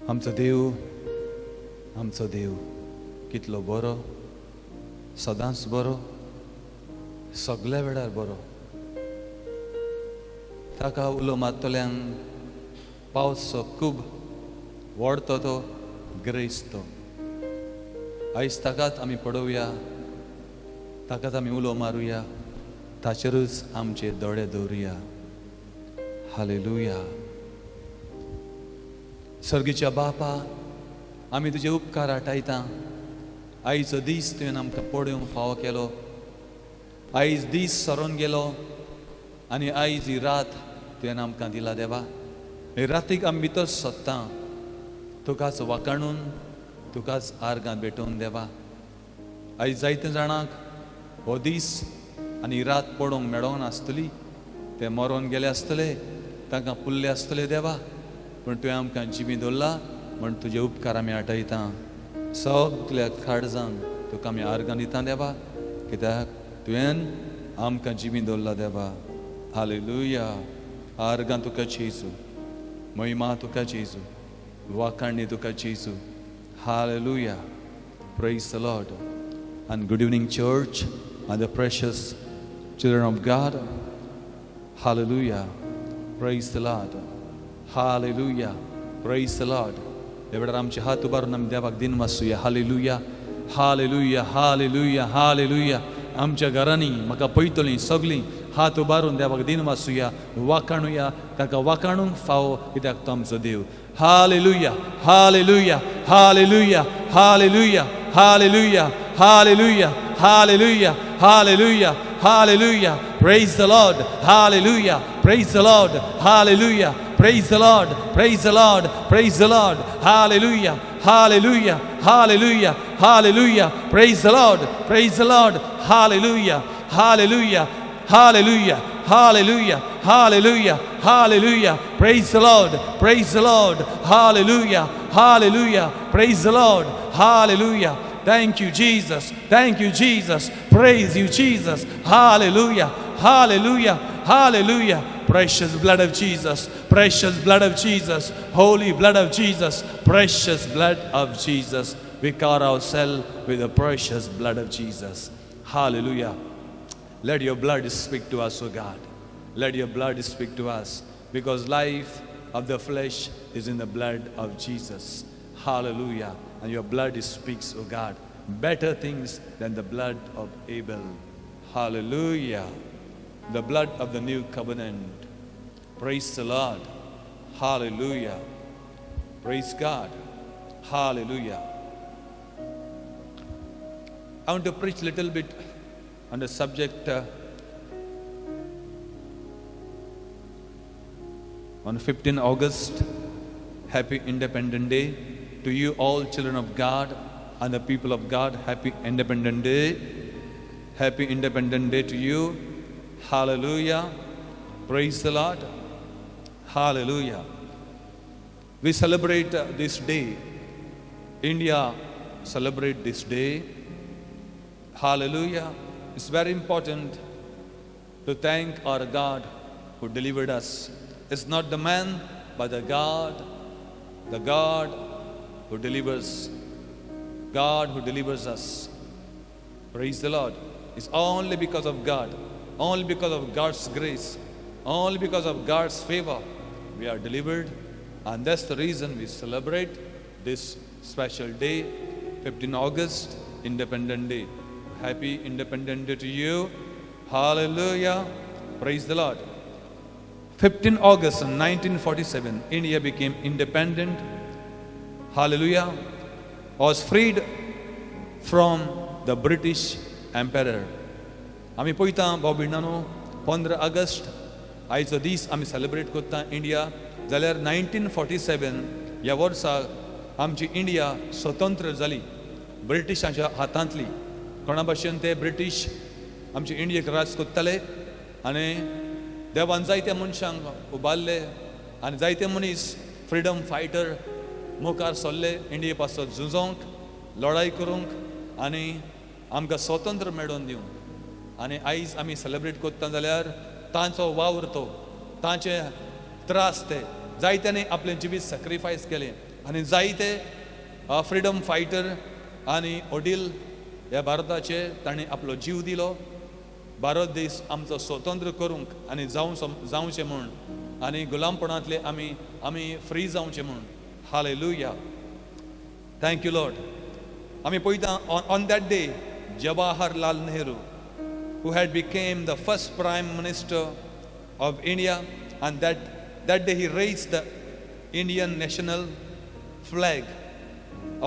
आमचो देव कितलो बरो, सदांच बरो, सगळ्या वेळार बरो. ताका उलो मारतल्यांक पावस खूब वडतो तो ग्रेस्त. आयज ताकाच आमी पडोवया, ताकाच आमी उलो मारुया, ताचेरूच आमचे दोळे दवरुया. हालेलुया. सर्गीच्या बापा, आमी तुजे उपकार आठयता. आयचो दीस तुवें आमकां पळोवंक फावो केलो. आयज दीस सरोन गेलो आनी आयज ही रात तुवें आमकां दिला देवा. हे रातीक आमी भितर सोदता तुकाच वाखाणून, तुकाच आर्गां भेटोवन देवा. आयज जायते जाणांक हो दीस आनी रात पळोवंक मेळोंक नासतली. ते मरोन गेले आसतले, तांकां पुल्ले आसतले देवा. पूण तुवें आमकां जिमी दवरला म्हण तुजे उपकार आमी आठयता. सगल्या काळजांक तुका आमी आर्गां दिता देवा, कित्याक तुवें आमकां जिमी दवरला देवा. हालेलुया. आर्गां तुका जेजू, महिमा तुका जेजू, वाखाणणी तुका जेजू. Hallelujah. Praise the Lord. And good evening, church, and the precious children of God. Hallelujah. Praise the Lord. Hallelujah. Praise the Lord. एवढा आमचे हात उबारून आमी देवाक दिन मासूया. Hallelujah, hallelujah, hallelujah, hallelujah. आमच्या घरांनी म्हाका पळयतलीं सगळीं हात उबारून देवाक दिन मासूया, वाखाणुया. ताका वाखाणूंक फावो, कित्याक तो आमचो देव. Hallelujah, hallelujah, hallelujah, hallelujah, hallelujah, hallelujah, hallelujah, hallelujah, hallelujah. Praise the Lord. Hallelujah. Praise the Lord. Hallelujah. Praise the Lord. Praise the Lord. Praise the Lord. Hallelujah. Hallelujah. Hallelujah. Hallelujah. Praise the Lord. Praise the Lord. Hallelujah. Hallelujah. Hallelujah. Hallelujah. Hallelujah. Hallelujah. Praise the Lord. Praise the Lord. Hallelujah. Hallelujah. Praise the Lord. Hallelujah. Thank you, Jesus. Thank you, Jesus. Praise you, Jesus. Hallelujah. Hallelujah. Hallelujah. Precious blood of Jesus. Precious blood of Jesus. Holy blood of Jesus. Precious blood of Jesus. We cover ourselves with the precious blood of Jesus. Hallelujah. Let your blood speak to us, O God. Let your blood speak to us, because life of the flesh is in the blood of Jesus. Hallelujah. And your blood speaks, O God, better things than the blood of Abel. Hallelujah. The blood of the new covenant. Praise the Lord. Hallelujah. Praise God. Hallelujah. I want to preach a little bit on the subject on 15 August. Happy Independence Day to you all, children of God and the people of God. Happy Independence Day. Happy Independence Day to you. Hallelujah. Praise the Lord. Hallelujah. We celebrate this day. India celebrate this day. Hallelujah. It's very important to thank our God who delivered us. It's not the man, but the God who delivers. God who delivers us. Praise the Lord. It's only because of God, only because of God's grace, only because of God's favor we are delivered. And that's the reason we celebrate this special day, 15 August, Independence Day. Happy Independence Day to you. Hallelujah. Praise the Lord. 15 August 1947, India became independent. Hallelujah. Was freed from the British Emperor. आमी पळयता भाव भयणांनो, 15 ऑगस्ट आयचो दीस आमी सेलिब्रेट करता इंडिया. जाल्यार 1947 ह्या वर्सा आमची इंडिया स्वतंत्र जाली ब्रिटिशांच्या हातांतली. कोणा भाशेन ते ब्रिटीश आमची इंडियेक राज करताले आनी देवान जायत्या मनशांक उबारले आनी जायते मनीस फ्रिडम फायटर मुखार सरले इंडिये पासत झुजोंक, लढाई करूंक आनी आमकां स्वतंत्र मेळोवन दिवंक. आनी आयज आमी सेलिब्रेट करता जाल्यार तांचो वावर तो, तांचे त्रास ते, जायत्यांनी आपले जिवीत सॅक्रिफायस केले. आनी जायते फ्रीडम फायटर आनी ओडील ह्या भारताचे ताणें आपलो जीव दिलो भारत देश आमचो स्वतंत्र करूंक आनी जावचें म्हूण आनी गुलामपणांतले आमी फ्री जावचें म्हूण हालेलुया थँक यू लॉर्ड आमी पळयता on that day Jawaharlal Nehru who had became the first prime minister of India, and that day he raised the Indian national flag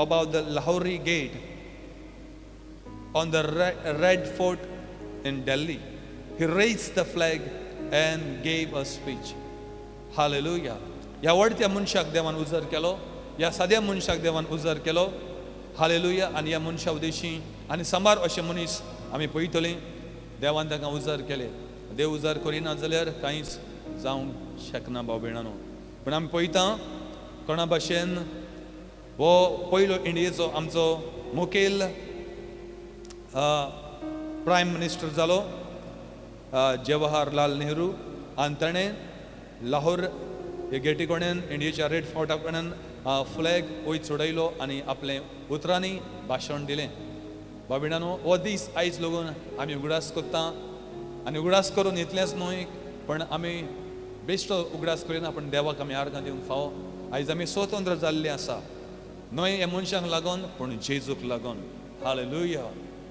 above the Lahori gate on the Red Fort in Delhi. He raised the flag and gave a speech. Hallelujah. ह्या वडत्या मनशाक देवान उजर केलो, ह्या साद्या मनशाक देवान उजर केलो. हालेलुया. आनी ह्या मनशा उदेशी आनी समार अशे मनीस आमी पळयतले देवान तांकां उजार केले. देव उजार करिना जाल्यार कांयच जावंक शकना भाव भयणानो. पूण आमी पळयता कोणा भाशेन हो पयलो इंडियेचो आमचो मुखेल प्रायम मिनिस्टर जालो जवाहरलाल नेहरू आनी ताणें लाहोर हे गेटी कडेन इंडियेच्या रेड फोर्टा कडेन फ्लॅग वयर चडयलो आनी आपलें उतरांनी भाशण दिलें. बाबिणानो हो दीस आयज लागून आमी उगडास करता आनी उगडास करून इतलेंच न्हय पण आमी बेश्टो उगडास करिना पण देवाक आमी आर्गां दिवंक फावो. आयज आमी स्वतंत्र जाल्लीं आसा न्हय हे मनशांक लागून पूण जेजूक लागून. Hallelujah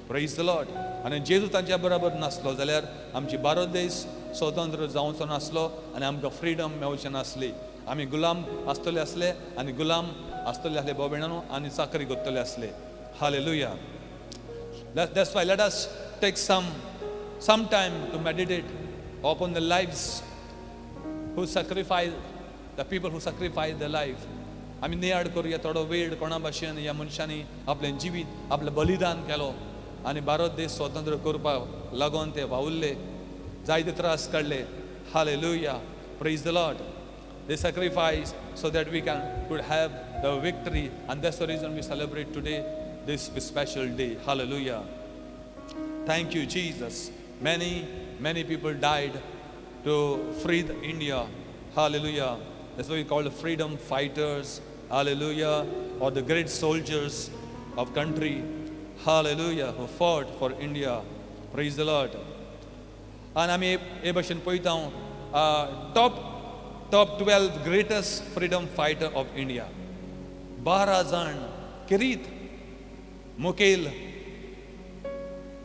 praise the Lord. आनी जेजू तांच्या बरोबर नासलो जाल्यार आमची भारत देश स्वतंत्र जावचो नासलो आनी आमकां फ्रिडम मेळचें नासली. आमी गुलाम आसतले आसले आनी गुलाम आसतले आसले भाव भयणानो आनी चाकरी करतले आसले. Hallelujah. That's why let us take some time to meditate upon the lives who sacrifice, the people who sacrifice their life. आमी नियाड करूया थोडो वेळ कोणा भाशेन ह्या मनशांनी आपलें जिवीत आपलें बलिदान केलो आनी भारत देश स्वतंत्र करपाक लागून ते वावुरले जायते त्रास काडले. Hallelujah. Praise the Lord. They sacrificed so that we could have the victory, and that's the reason we celebrate today this special day. Hallelujah. Thank you, Jesus. Many people died to free India. Hallelujah. That's why we call the freedom fighters. Hallelujah. Or the great soldiers of country. Hallelujah. Who fought for India. Praise the Lord. And I mean, ए भाशेन पळयता top 12 greatest freedom fighter of India. 12 जाण किरीत मुखेल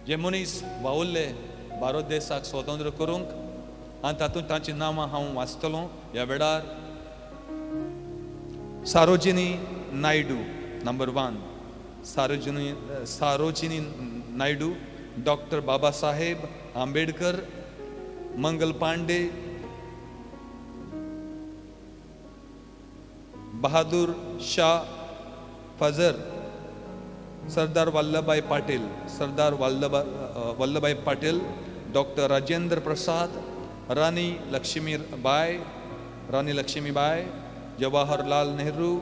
जे मनीस वावुरले भारत देशाक स्वतंत्र करूंक आनी तातूंत तांची नांवां हांव वाचतलों ह्या वेळार. सारोजिनी नायडू नंबर 1, सारोजिनी नायडू, डॉक्टर बाबासाहेब आंबेडकर, मंगल पांडे, बहादूर शाह फजर, सरदार वल्लभभाई पाटील, डॉक्टर राजेंद्र प्रसाद, रानी लक्ष्मीबाई, जवाहरलाल नेहरू,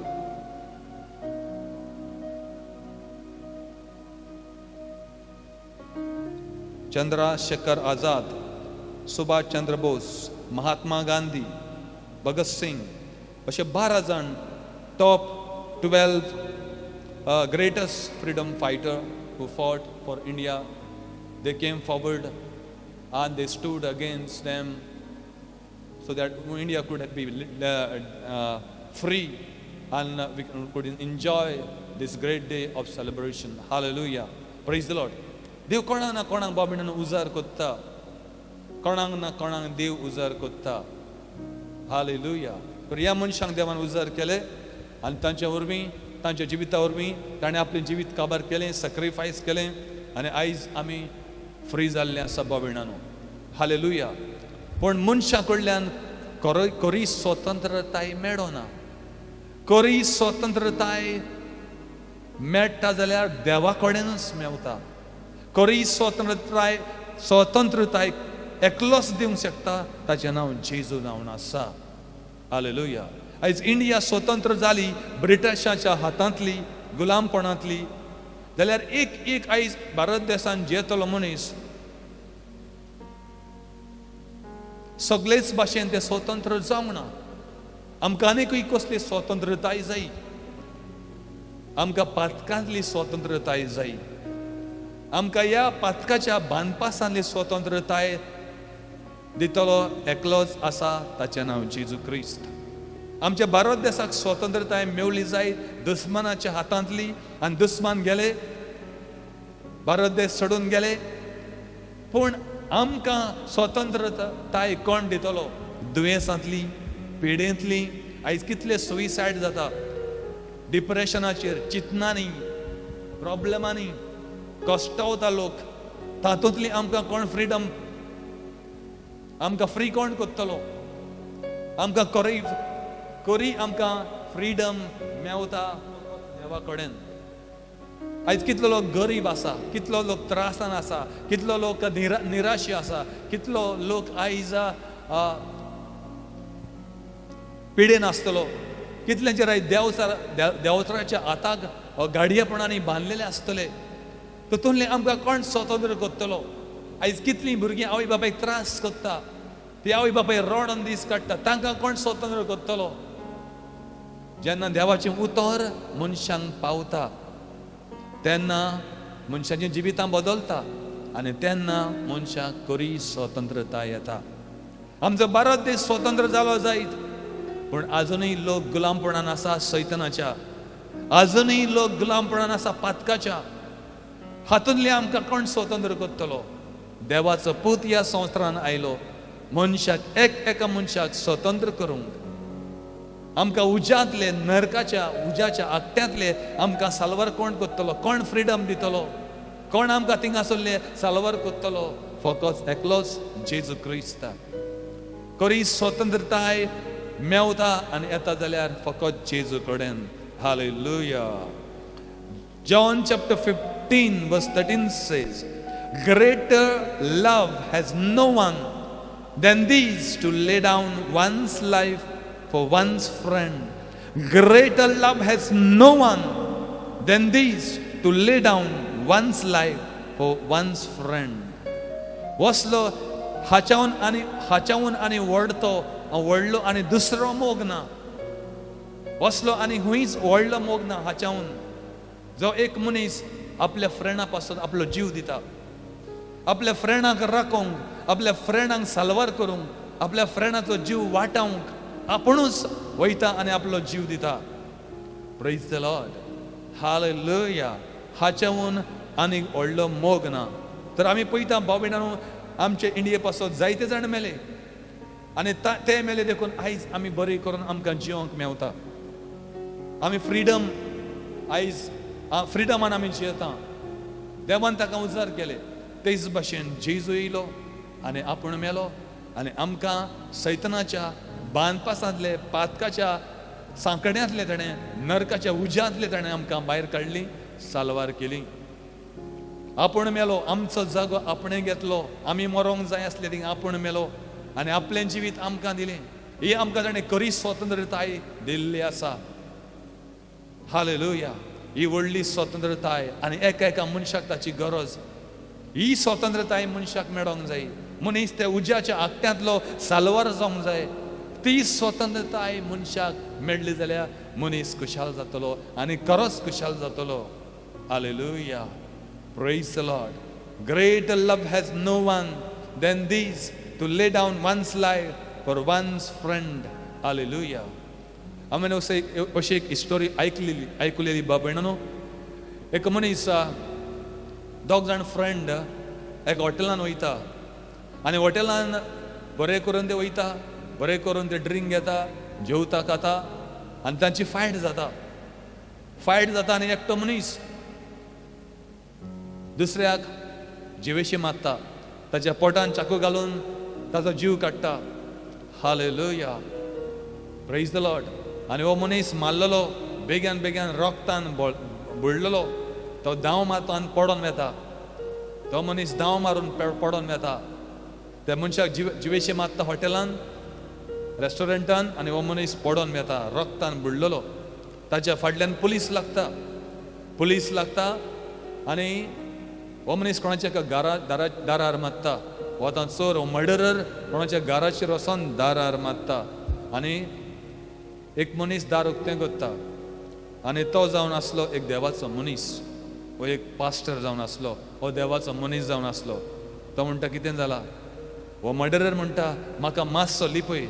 चंद्रशेखर आजाद, सुभाष चंद्र बोस, महात्मा गांधी, भगत सिंग अशे 12 जाण top 12 greatest freedom fighter who fought for India. They came forward and they stood against them so that India could be free and we could enjoy this great day of celebration. Hallelujah. Praise the Lord. देव कोणाक ना कोणाक बाबिणान उजार कोत्ता, कोणाक ना कोणाक देव उजार कोत्ता. हालेलुया. पण ह्या मनशांक देवान उजार केले आनी तांच्या वरवीं तांच्या जिविता वरवीं ताणें आपलें जिवीत काबार केलें, सॅक्रिफायस केलें आनी आयज आमी फ्री जाल्ले आसा बाबिणानो. हालेलुया. पूण मनशां कडल्यान खरी स्वतंत्रताय मेळना. खरी स्वतंत्रताय मेळटा जाल्यार देवा कडेनच मेवता. खरी स्वतंत्रताय एकलोच दिवंक शकता, ताचें नांव जेजू जावन आसा. हालेलुया. आयज इंडिया स्वतंत्र जाली ब्रिटिशाच्या हातांतली, गुलामपणांतली, जाल्यार एक आयज भारत देशांत जेतलो मनीस सगळेच भाशेन ते स्वतंत्र जावंक ना. आमकां आनीकूय कसली स्वतंत्रताय जाय. आमकां पातकांतली स्वतंत्रताय जाय. आमकां ह्या पातकाच्या बांदपासांतली स्वतंत्रताय दितलो एकलोच आसा, ताचें नांव जेजू क्रिस्त. आमच्या भारत देशाक स्वतंत्रताय मेवली जाय दुस्मानाच्या हातांतली, आनी दुस्मान गेले, भारत देश सोडून गेले. पूण आमकां स्वतंत्रताय कोण दितलो? दुयेंसांतली, पिडेंतली. आयज कितले सुइसायड जाता, डिप्रेशनाचेर, चिंतनांनी, प्रॉब्लेमांनी कश्टावता लोक. तातूंतली आमकां कोण फ्रीडम, आमकां फ्री कोण कोत्तलो? आमकां कोरी आमकां फ्रीडम मेवता देवा कडेन. आयज कितलो लोक गरीब आसा, कितलो लोक त्रासान आसा, कितलो लोक निराशी आसा, कितलो लोक आयज पिडेन आसतलो. कितल्यांचेर आयज देंवचाराच्या हाताक गाडयेपणांनी बांदलेले आसतले. तितूंतले आमकां कोण स्वतंत्र कोत्तलो? आयज कितलीं भुरगीं आवय बापायक त्रास कोत्ता, ती आवय बापाय रोडोन दीस काडटा, तांकां कोण स्वतंत्र कोत्तलो? जेन्ना देवाचें उतर मनशांक पावता तेन्ना मनशाचीं जिवितां बदलता, आनी तेन्ना मनशाक खरी स्वतंत्रताय येता. आमचो भारत देश स्वतंत्र जालो जायत, पूण आजुनूय लोक गुलामपणान आसा सैतानाच्या. आजुनूय लोक गुलामपणान आसा पातकाच्या. हातूंतले आमकां कोण स्वतंत्र कोत्तलो? देवाचो पूत ह्या संवसारान आयलो मनशाक, एका मनशाक स्वतंत्र करूंक. आमकां उज्यांतले, नरकाच्या उज्याच्या आगट्यांतले आमकां साल्वार कोण कोत्तलो? कोण फ्रीडम दितलो? कोण आमकां थिंगासरले साल्वार कोत्तलो? फकत एकलोच जेजू क्रिस्त. खरी स्वतंत्रताय मेवता आनी येता जाल्यार फकत जेजू कडेन. हालेलुया. John chapter 15 verse 13 says, greater love has no one than this, to lay down one's life for one's friend. Greater love has no one than this, to lay down one's life for one's friend. वसलो हाच्याहून आनी व्हडलो आनी दुसरो मोग ना. वसलो आनी हुंयच व्हडलो मोग ना हाच्याहून. जो एक मनीस आपल्या फ्रेंडा पासून आपलो जीव दिता, आपल्या फ्रेंडाक राखोंक, आपल्या फ्रेंडांक साल्वार करूंक, आपल्या फ्रेंडाचो जीव वाटावंक आपुणूच वयता आनी आपलो जीव दिता. Praise the Lord. हालेलुया. हाच्याहून आनी व्हडलो मोग ना. तर आमी पळयता बाबीनानू आमचे इंडिये पासून जायते जाण मेले, आनी ते मेले देखून आयज आमी बरी करून आमकां जिवंक मेवता. आमी फ्रीडम, आयज फ्रीडमान आमी जियेता. देवान ताका उजार केले. तेच भाशेन जेजू येयलो आनी आपूण मेलो आनी आमकां सैतानाच्या बांदपासांतले, पातकाच्या सांकड्यांतले ताणें, नरकाच्या उज्यांतले ताणें आमकां भायर काडली, साल्वार केली. आपूण मेलो, आमचो जागो आपणें घेतलो. आमी मरोंक जाय आसले थिंग आपूण मेलो आनी आपलें जिवीत आमकां दिलें. ही आमकां ताणें खरी स्वतंत्रताय दिल्ली आसा. हालेलुया. ही व्हडली स्वतंत्रताय आनी एका मनशाक ताची गरज. ही स्वतंत्रताय मनशाक मेळोंक जाय. मनीस त्या उज्याच्या आगट्यांतलो साल्वार जावंक जाय. ती स्वतंत्रताय मनशाक मेळ्ळी जाल्यार मनीस खुशाल जातलो आनी खरोच खुशाल जातलो. Hallelujah. Praise the Lord. Greater love has no one than this, to lay down one's life for one's friend. Hallelujah. आमी अशी एक हिस्टोरी ऐकलेली बाबेणानो. एक मनीस, दोग जाण फ्रेंड एक हॉटेलान वयता आनी हॉटेलान बरें करून ते वयता, बरें करून ते ड्रिंक घेता, जेवता खाता आनी तांची फायट जाता आनी एकटो मनीस दुसऱ्याक जिवेशी मारता, ताच्या पोटान चाकू घालून ताचो जीव काडटा. हालेलुया. Praise the Lord. आनी हो मनीस मारलेलो बेग्यान रोगतान बुडलेलो, तो दाव मारता आनी पडोन वेता. तो मनीस दाव मारून पडोन वेता. त्या मनशाक जिवेशी मारता हॉटेलान, रेस्टॉरंटान, आनी हो मनीस पडोन वेता रोगतान बुडलेलो. ताच्या फाटल्यान पुलीस लागता आनी हो मनीस कोणाच्या दारार मारता. हो चोर, हो मर्डरर कोणाच्या घराचेर वचोन दारार मारता आनी एक मनीस दार उक्तें करता. आनी तो जावन आसलो एक देवाचो मनीस, वो एक पास्टर जावन आसलो, हो देवाचो मनीस जावन आसलो. तो म्हणटा कितें जाला, हो मर्डरर म्हणटा म्हाका मातसो लिपय,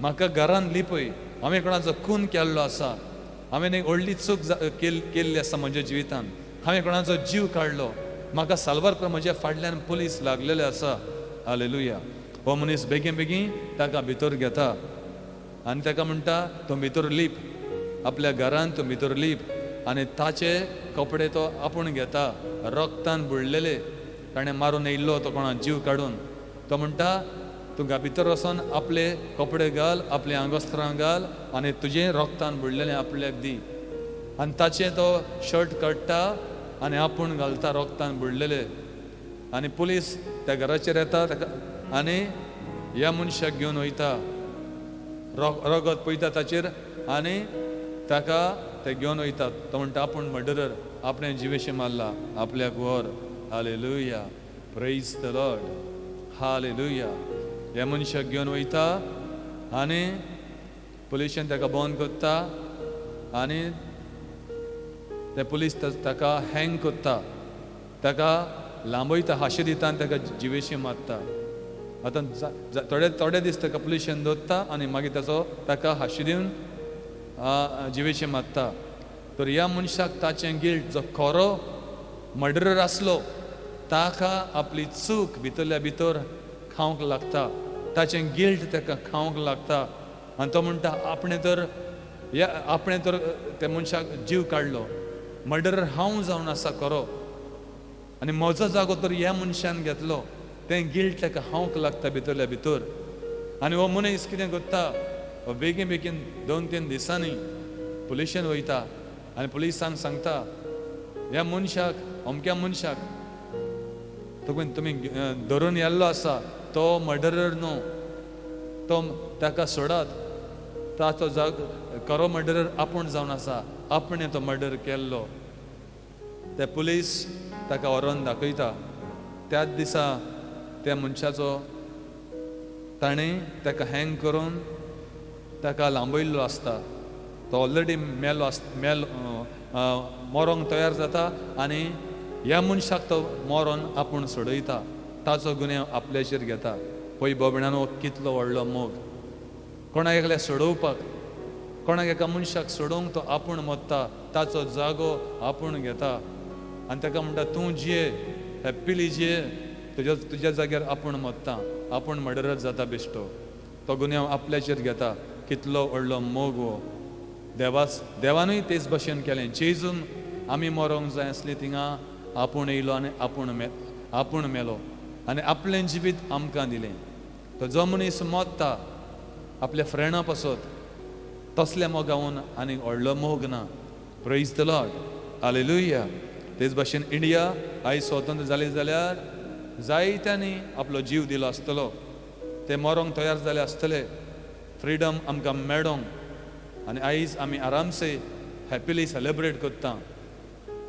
म्हाका घरान लिपय, हांवें कोणाचो खून केल्लो आसा, हांवें एक व्हडली चूक केल्ली आसा म्हज्या जिवितान, हांवें कोणाचो जीव काडलो, म्हाका साल्वार कर, म्हज्या फाटल्यान पुलीस लागलेले आसा. हालेलुया. हो मनीस बेगीन बेगीन ताका भितर घेता आनी ताका म्हणटा तो भितर लीप, आपल्या घरान तो भितर लीप. आनी ताचे कपडे तो आपूण घेता, रक्तान बुडलेले, ताणें मारून येयल्लो तो कोणा जीव काडून. तो म्हणटा तुका भितर वचोन आपले कपडे घाल, आपले आंगोस्त्रां घाल आनी तुजें रक्तान बुडलेलें आपल्याक दी. आनी ताचे तो शर्ट काडटा आनी आपूण घालता रक्तान बुडलेले. आनी पुलीस त्या घराचेर येता आनी ह्या मनशाक घेवन वयता, रगत पळयता ताचेर आनी ताका ते घेवन वयता. तो म्हणटा आपूण मर्डरर, आपणें जिवेशी मारला, आपल्याक व्हर. Hallelujah. Praise the Lord. Hallelujah. ह्या मनशाक घेवन वयता आनी पुलिशेन ताका बंद करता आनी ते पुलीस ताका हँग करता, ताका लांबयता, हाशी दिता आनी ताका जिवेशी मारता. आतां थोडे दीस ताका पुलिशेन दवरता आनी मागीर ताका हाशी दिवन जिवेशी मारता. तर ह्या मनशाक ताचें गिल्ट, जो खरो मर्डरर आसलो, ताका आपली चूक भितरल्या भितर खावंक लागता, ताचें गिल्ट ताका खावंक लागता. आनी तो म्हणटा आपणें तर त्या मनशाक जीव काडलो, मर्डरर हांव जावन आसा खरो, आनी म्हजो जागो तर ह्या मनशान घेतलो. तें गिल्ट ताका खावंक लागता भितरल्या भितर. आनी हो मनीस कितें करता, हो बेगीन बेगीन 2-3 दिसांनी पुलिशेन वयता आनी पुलिसांक सांगता ह्या मनशाक, अमक्या मनशाक तुमी धरून येल्लो आसा, तो मर्डरर न्हू, तो ताका सोडात, ताचो खरो मर्डरर आपूण जावन आसा, आपणें तो मर्डर केल्लो. ते पुलीस ताका व्हरोन दाखयता. त्याच दिसा त्या मनशाचो ताणें ताका हँग करून ताका लांबयल्लो आसता. तो ऑलरेडी मरोंक तयार जाता आनी ह्या मनशाक तो मरोन आपूण सोडयता, ताचो गुन्यांव आपल्याचेर घेता. पळय बोबड्यानो, कितलो व्हडलो मोग. कोणाक एकल्या सोडोवपाक, कोणाक एका मनशाक सोडोवंक तो आपूण मरता, ताचो जागो आपूण घेता आनी ताका म्हणटा तूं जिये, हॅप्पिली जिये, तुज्या जाग्यार आपूण मरता, आपूण मर्डरर जाता बेश्टो. तो गुन्यांव आपल्याचेर घेता. कितलो व्हडलो मोग हो. देवानूय तेच भशेन केलें. जेजून आमी मरोंक जाय आसली थिंगा आपूण येयलो आनी आपूण मेलो आनी आपलें जिवीत आमकां दिलें. तो जो मनीस मरता आपल्या फ्रेंडा पासत, तसल्या मोगावन आनी व्हडलो मोग ना. Praise the Lord. हालेलुया. तेच भशेन इंडिया आयज स्वतंत्र जाली जाल्यार जायत्यांनी आपलो जीव दिलो आसतलो, ते मरोंक तयार जाले आसतले, फ्रिडम आमकां मेळोंक, आनी आयज आमी आरामसे हॅपिली सेलेब्रेट करता.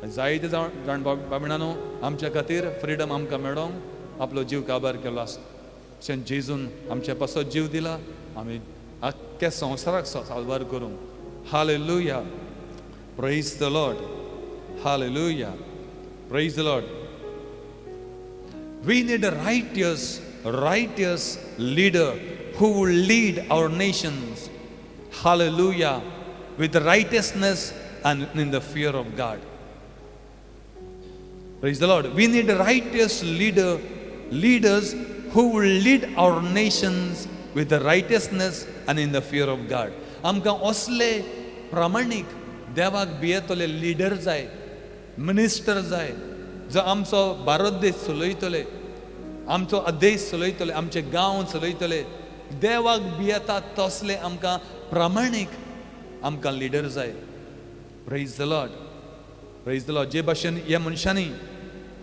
जायते जाण बाबणानो आमच्या खातीर फ्रिडम आमकां मेळोंक आपलो जीव काबार केलो आसता. जेजून आमच्या पासत जीव दिला, आमी आख्ख्या संवसाराक साल्वार करूंक. Hallelujah. Praise the Lord. Hallelujah. Praise the Lord. We need a righteous leader who will lead our nations. Hallelujah. With righteousness and in the fear of God. Praise the Lord. We need a righteous leaders who will lead our nations with the righteousness and in the fear of God. आमकां असले प्रामाणीक देवाक भियेतले लीडर जाय, मिनिस्टर जाय, जो आमचो भारत देश चलयतले, आमचो देश चलयतले, आमचे गांव चलयतले. देवाक भियेता तसले आमकां प्रामाणीक आमकां लिडर जाय. Praise the Lord. Praise the Lord. जे भाशेन ह्या मनशांनी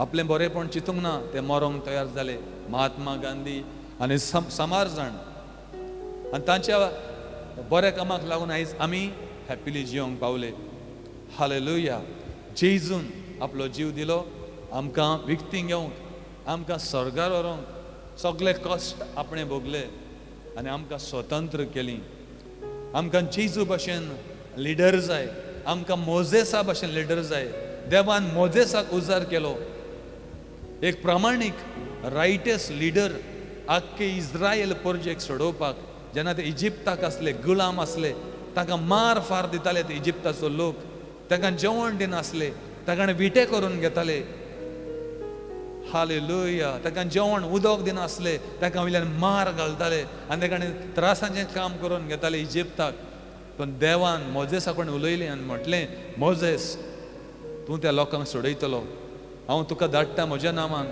आपलें बरेपण चिंतूंक ना, ते मरोंक तयार जाले. महात्मा गांधी आनी समार जाण, आनी तांच्या बऱ्या कामाक लागून आयज आमी हॅपिली जियोंक पावले. हालेलुया. जेजून आपलो जीव दिलो आमकां विकती घेवंक, आमकां स्वर्गार व्हरूंक. सगळे कश्ट आपणें भोगले आनी आमकां स्वतंत्र केलीं. आमकां जेजू भशेन लिडर जाय, आमकां मोजेसा भाशेन लिडर जाय. देवान मोजेसाक उजार केलो, एक प्रामाणीक रायटस लिडर आख्खे इस्रायल परजेक सोडोवपाक. जेन्ना ते इजिप्ताक असले, गुलाम असले, तांकां मार फार दिताले ते इजिप्ताचो लोक, तांकां जेवण दिनासले, तांकां विटे करून घेताले. हालेलुया. तांकां जेवण उदक दिनासले, तांकां वयल्यान मार घालताले आनी तांकां त्रासाचें काम करून घेताले इजिप्ताक. पण देवान मोजेसा कडेन उलयलें आनी म्हटलें, मोजेस, तूं त्या लोकांक सोडयतलो, हांव तुका धाडटा म्हज्या नांवान,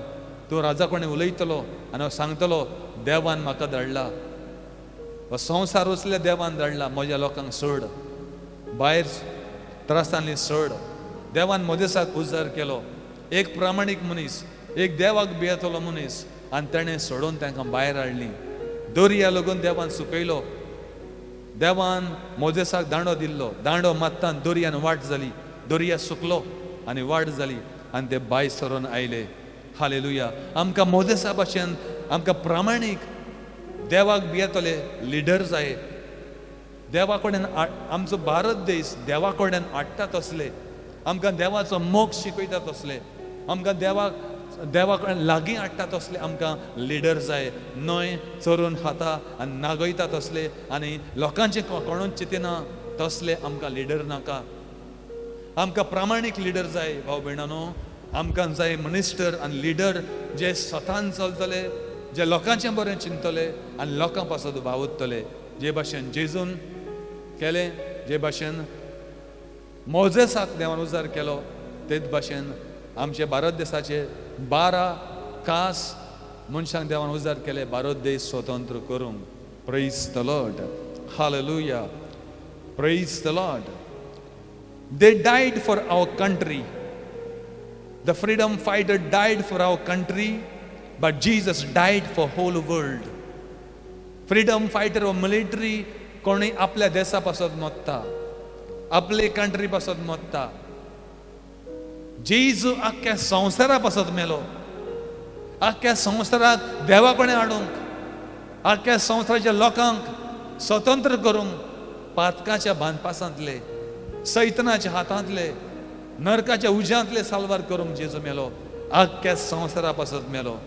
तूं राजा कडेन उलयतलो आनी हांव सांगतलो देवान म्हाका धाडला, हो संवसार उचल्या देवान धाडला, म्हज्या लोकांक सोड, भायर त्रासांनी सोड. देवान मोजेसाक उजार केलो, एक प्रामाणीक मनीस, एक देवाक भियेतलो मनीस, आनी ताणें सोडून तांकां भायर हाडलीं. दर्या लागून देवान सुकयलो. देवान मोजेसाक दांडो दिल्लो, दांडो मात्तान दर्यान वाट जाली, दर्या सुकलो आनी वाट जाली आनी ते भायर सरून आयले. हालेलुया. आमकां मोजेसा भाशेन आमकां प्रामाणीक देवाक भियेतले लिडर जाय. देवा कडेन आमचो भारत देश देवा कडेन हाडटा तसले, आमकां देवाचो मोग शिकयता तसले, आमकां देवा कडेन लागीं हाडटा तसले आमकां लिडर जाय. न्हय चोरून खाता आनी नागयता तसले आनी लोकांचें कोणूच चिंतना तसले आमकां लिडर नाका. आमकां प्रामाणीक लिडर जाय. भाव भयणानो, आमकां जाय मिनिस्टर आनी लिडर जे स्वतान चलतले, जे लोकांचें बरें चिंतले आनी लोकां पासत वावुरतले, जे भाशेन जेजून केलें, जे भाशेन मोजेसाक देवान उजार केलो, तेच भाशेन आमचे भारत देशाचे 12 खास मनशांक देवान उजार केले भारत देश स्वतंत्र करूंक. Praise the Lord. Hallelujah. Praise the Lord. They died for our country. The freedom fighter died for our country, but Jesus died for whole world. Freedom fighter or military कोणी आपल्या देशा पासत मोत्ता, आपले कंट्री पासत मोत्ता. जेजू आख्ख्या संवसारा पासत मेलो, आख्ख्या संवसाराक देवा कडेन हाडूंक, आख्ख्या संवसाराच्या लोकांक स्वतंत्र करूंक, पातकाच्या बांदपासांतले, सैतनाच्या हातांतले, नरकाच्या उज्यांतले साल्वार करूंक जेजू मेलो, आख्ख्या संवसारा पासत मेलो.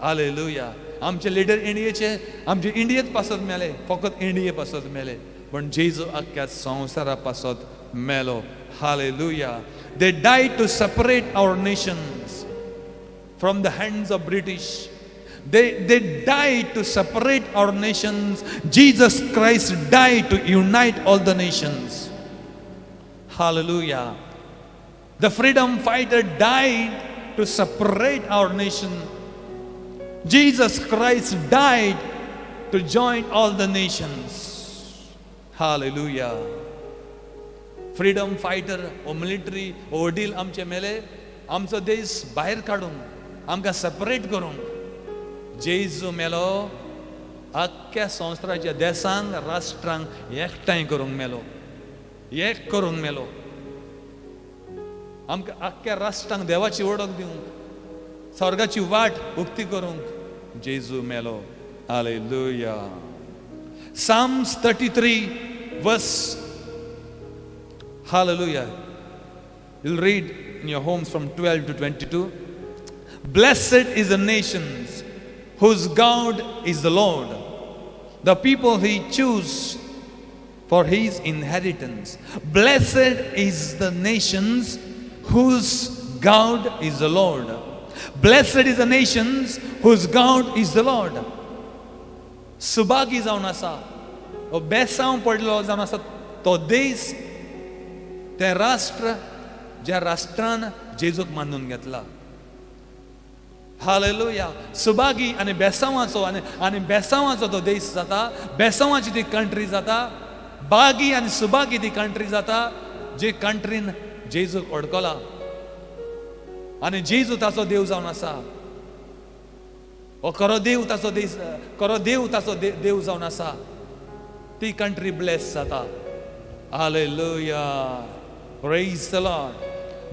हालेलुया. आमचे लिडर इंडियेचे, आमचे इंडियेत पासत मेले, फकत इंडिये पासत मेले, पण जेजू आख्ख्या संवसारा पासत मेलो. Hallelujah. They died to separate our nations from the hands of British. They died to separate our nations. Jesus Christ died to unite all the nations. Hallelujah. The freedom fighter died to separate our nation. Jesus Christ died to join all the nations. Hallelujah. Freedom fighter ओ military वडील आमचे मेले, आमचो देश भायर काडूंक, आमकां सेपरेट करूंक जेजू मेलो, आख्ख्या संवसाराच्या देशांक राष्ट्रांक एकठांय करूंक मेलो, एक करूंक मेलो. आमकां आख्ख्या राष्ट्रांक देवाची वळख दिवंक, स्वर्गाची वाट उक्ती करूंक जेजू मेलो. Hallelujah. Psalms 33 verse. Hallelujah. You'll read in your homes from 12 to 22. Blessed is the nations whose God is the Lord, the people he chose for his inheritance. Blessed is the nations whose God is the Lord. Blessed is the nations whose God is the Lord. Subhagi जावन आसा, बेसांव पडलो जावन आसा तो देश, ते राष्ट्र ज्या राष्ट्रान जेजूक मानून घेतला. हालेलुया. सुभागी आनी बेसांवाचो आनी बेसांवाचो तो देश जाता, बेसांवाची ती कंट्री जाता, बागी आनी सुभागी ती कंट्री जाता, जे कंट्रीन जेजूक ओडकला आनी जेजू ताचो देव जावन आसा. खरो देव ताचो देश, खरो देव ताचो देव जावन आसा. ती कंट्री ब्लेस जाता. Hallelujah. Praise the Lord.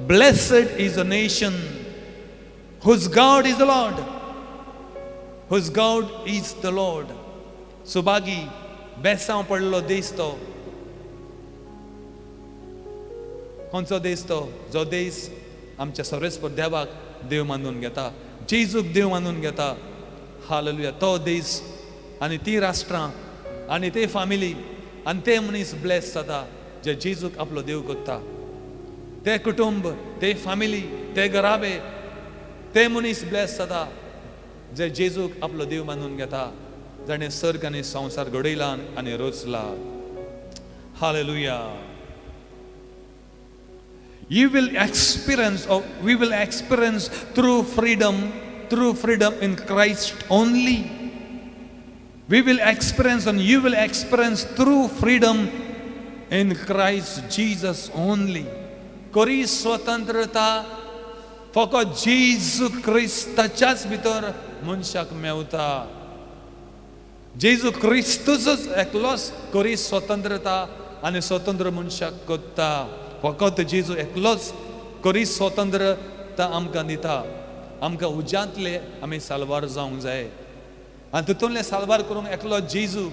Blessed is the nation whose God is the Lord. Whose God is the Lord. Subhagi बेसांव पडलो देश तो. खंयचो देश तो जो देश आमच्या सर्वेस्पर देवाक देव मानून घेता, जेजूक देव मानून घेता. हालेलुया. तो देश आनी ती राष्ट्रां आनी ते फॅमिली आनी ते मनीस ब्लेस जाता जे जेजूक आपलो देव कोत्ता. ते कुटुंब, ते फॅमिली, ते घराबे, ते मनीस ब्लेस जाता जे जेजूक आपलो देव मानून घेता, जाणें सर्ग आनी संवसार घडयला आनी रचला. Hallelujah. You will experience, or we will experience true freedom in Christ only. We will experience and you will experience true freedom in Christ Jesus only. खरी स्वतंत्रता फकत जेजू क्रिस्ताच्याच भितर मनशाक मेवता. जेजू क्रिस्तूच एकलोच खरी स्वतंत्रता आनी स्वतंत्र मनशाक कोत्ता. फकत जेजू एकलोच खरी स्वतंत्रता आमकां दिता. आमकां उज्यांतले आमी साल्वार जावंक जाय आनी तितूंतले साल्वार करूंक एकलो जेजू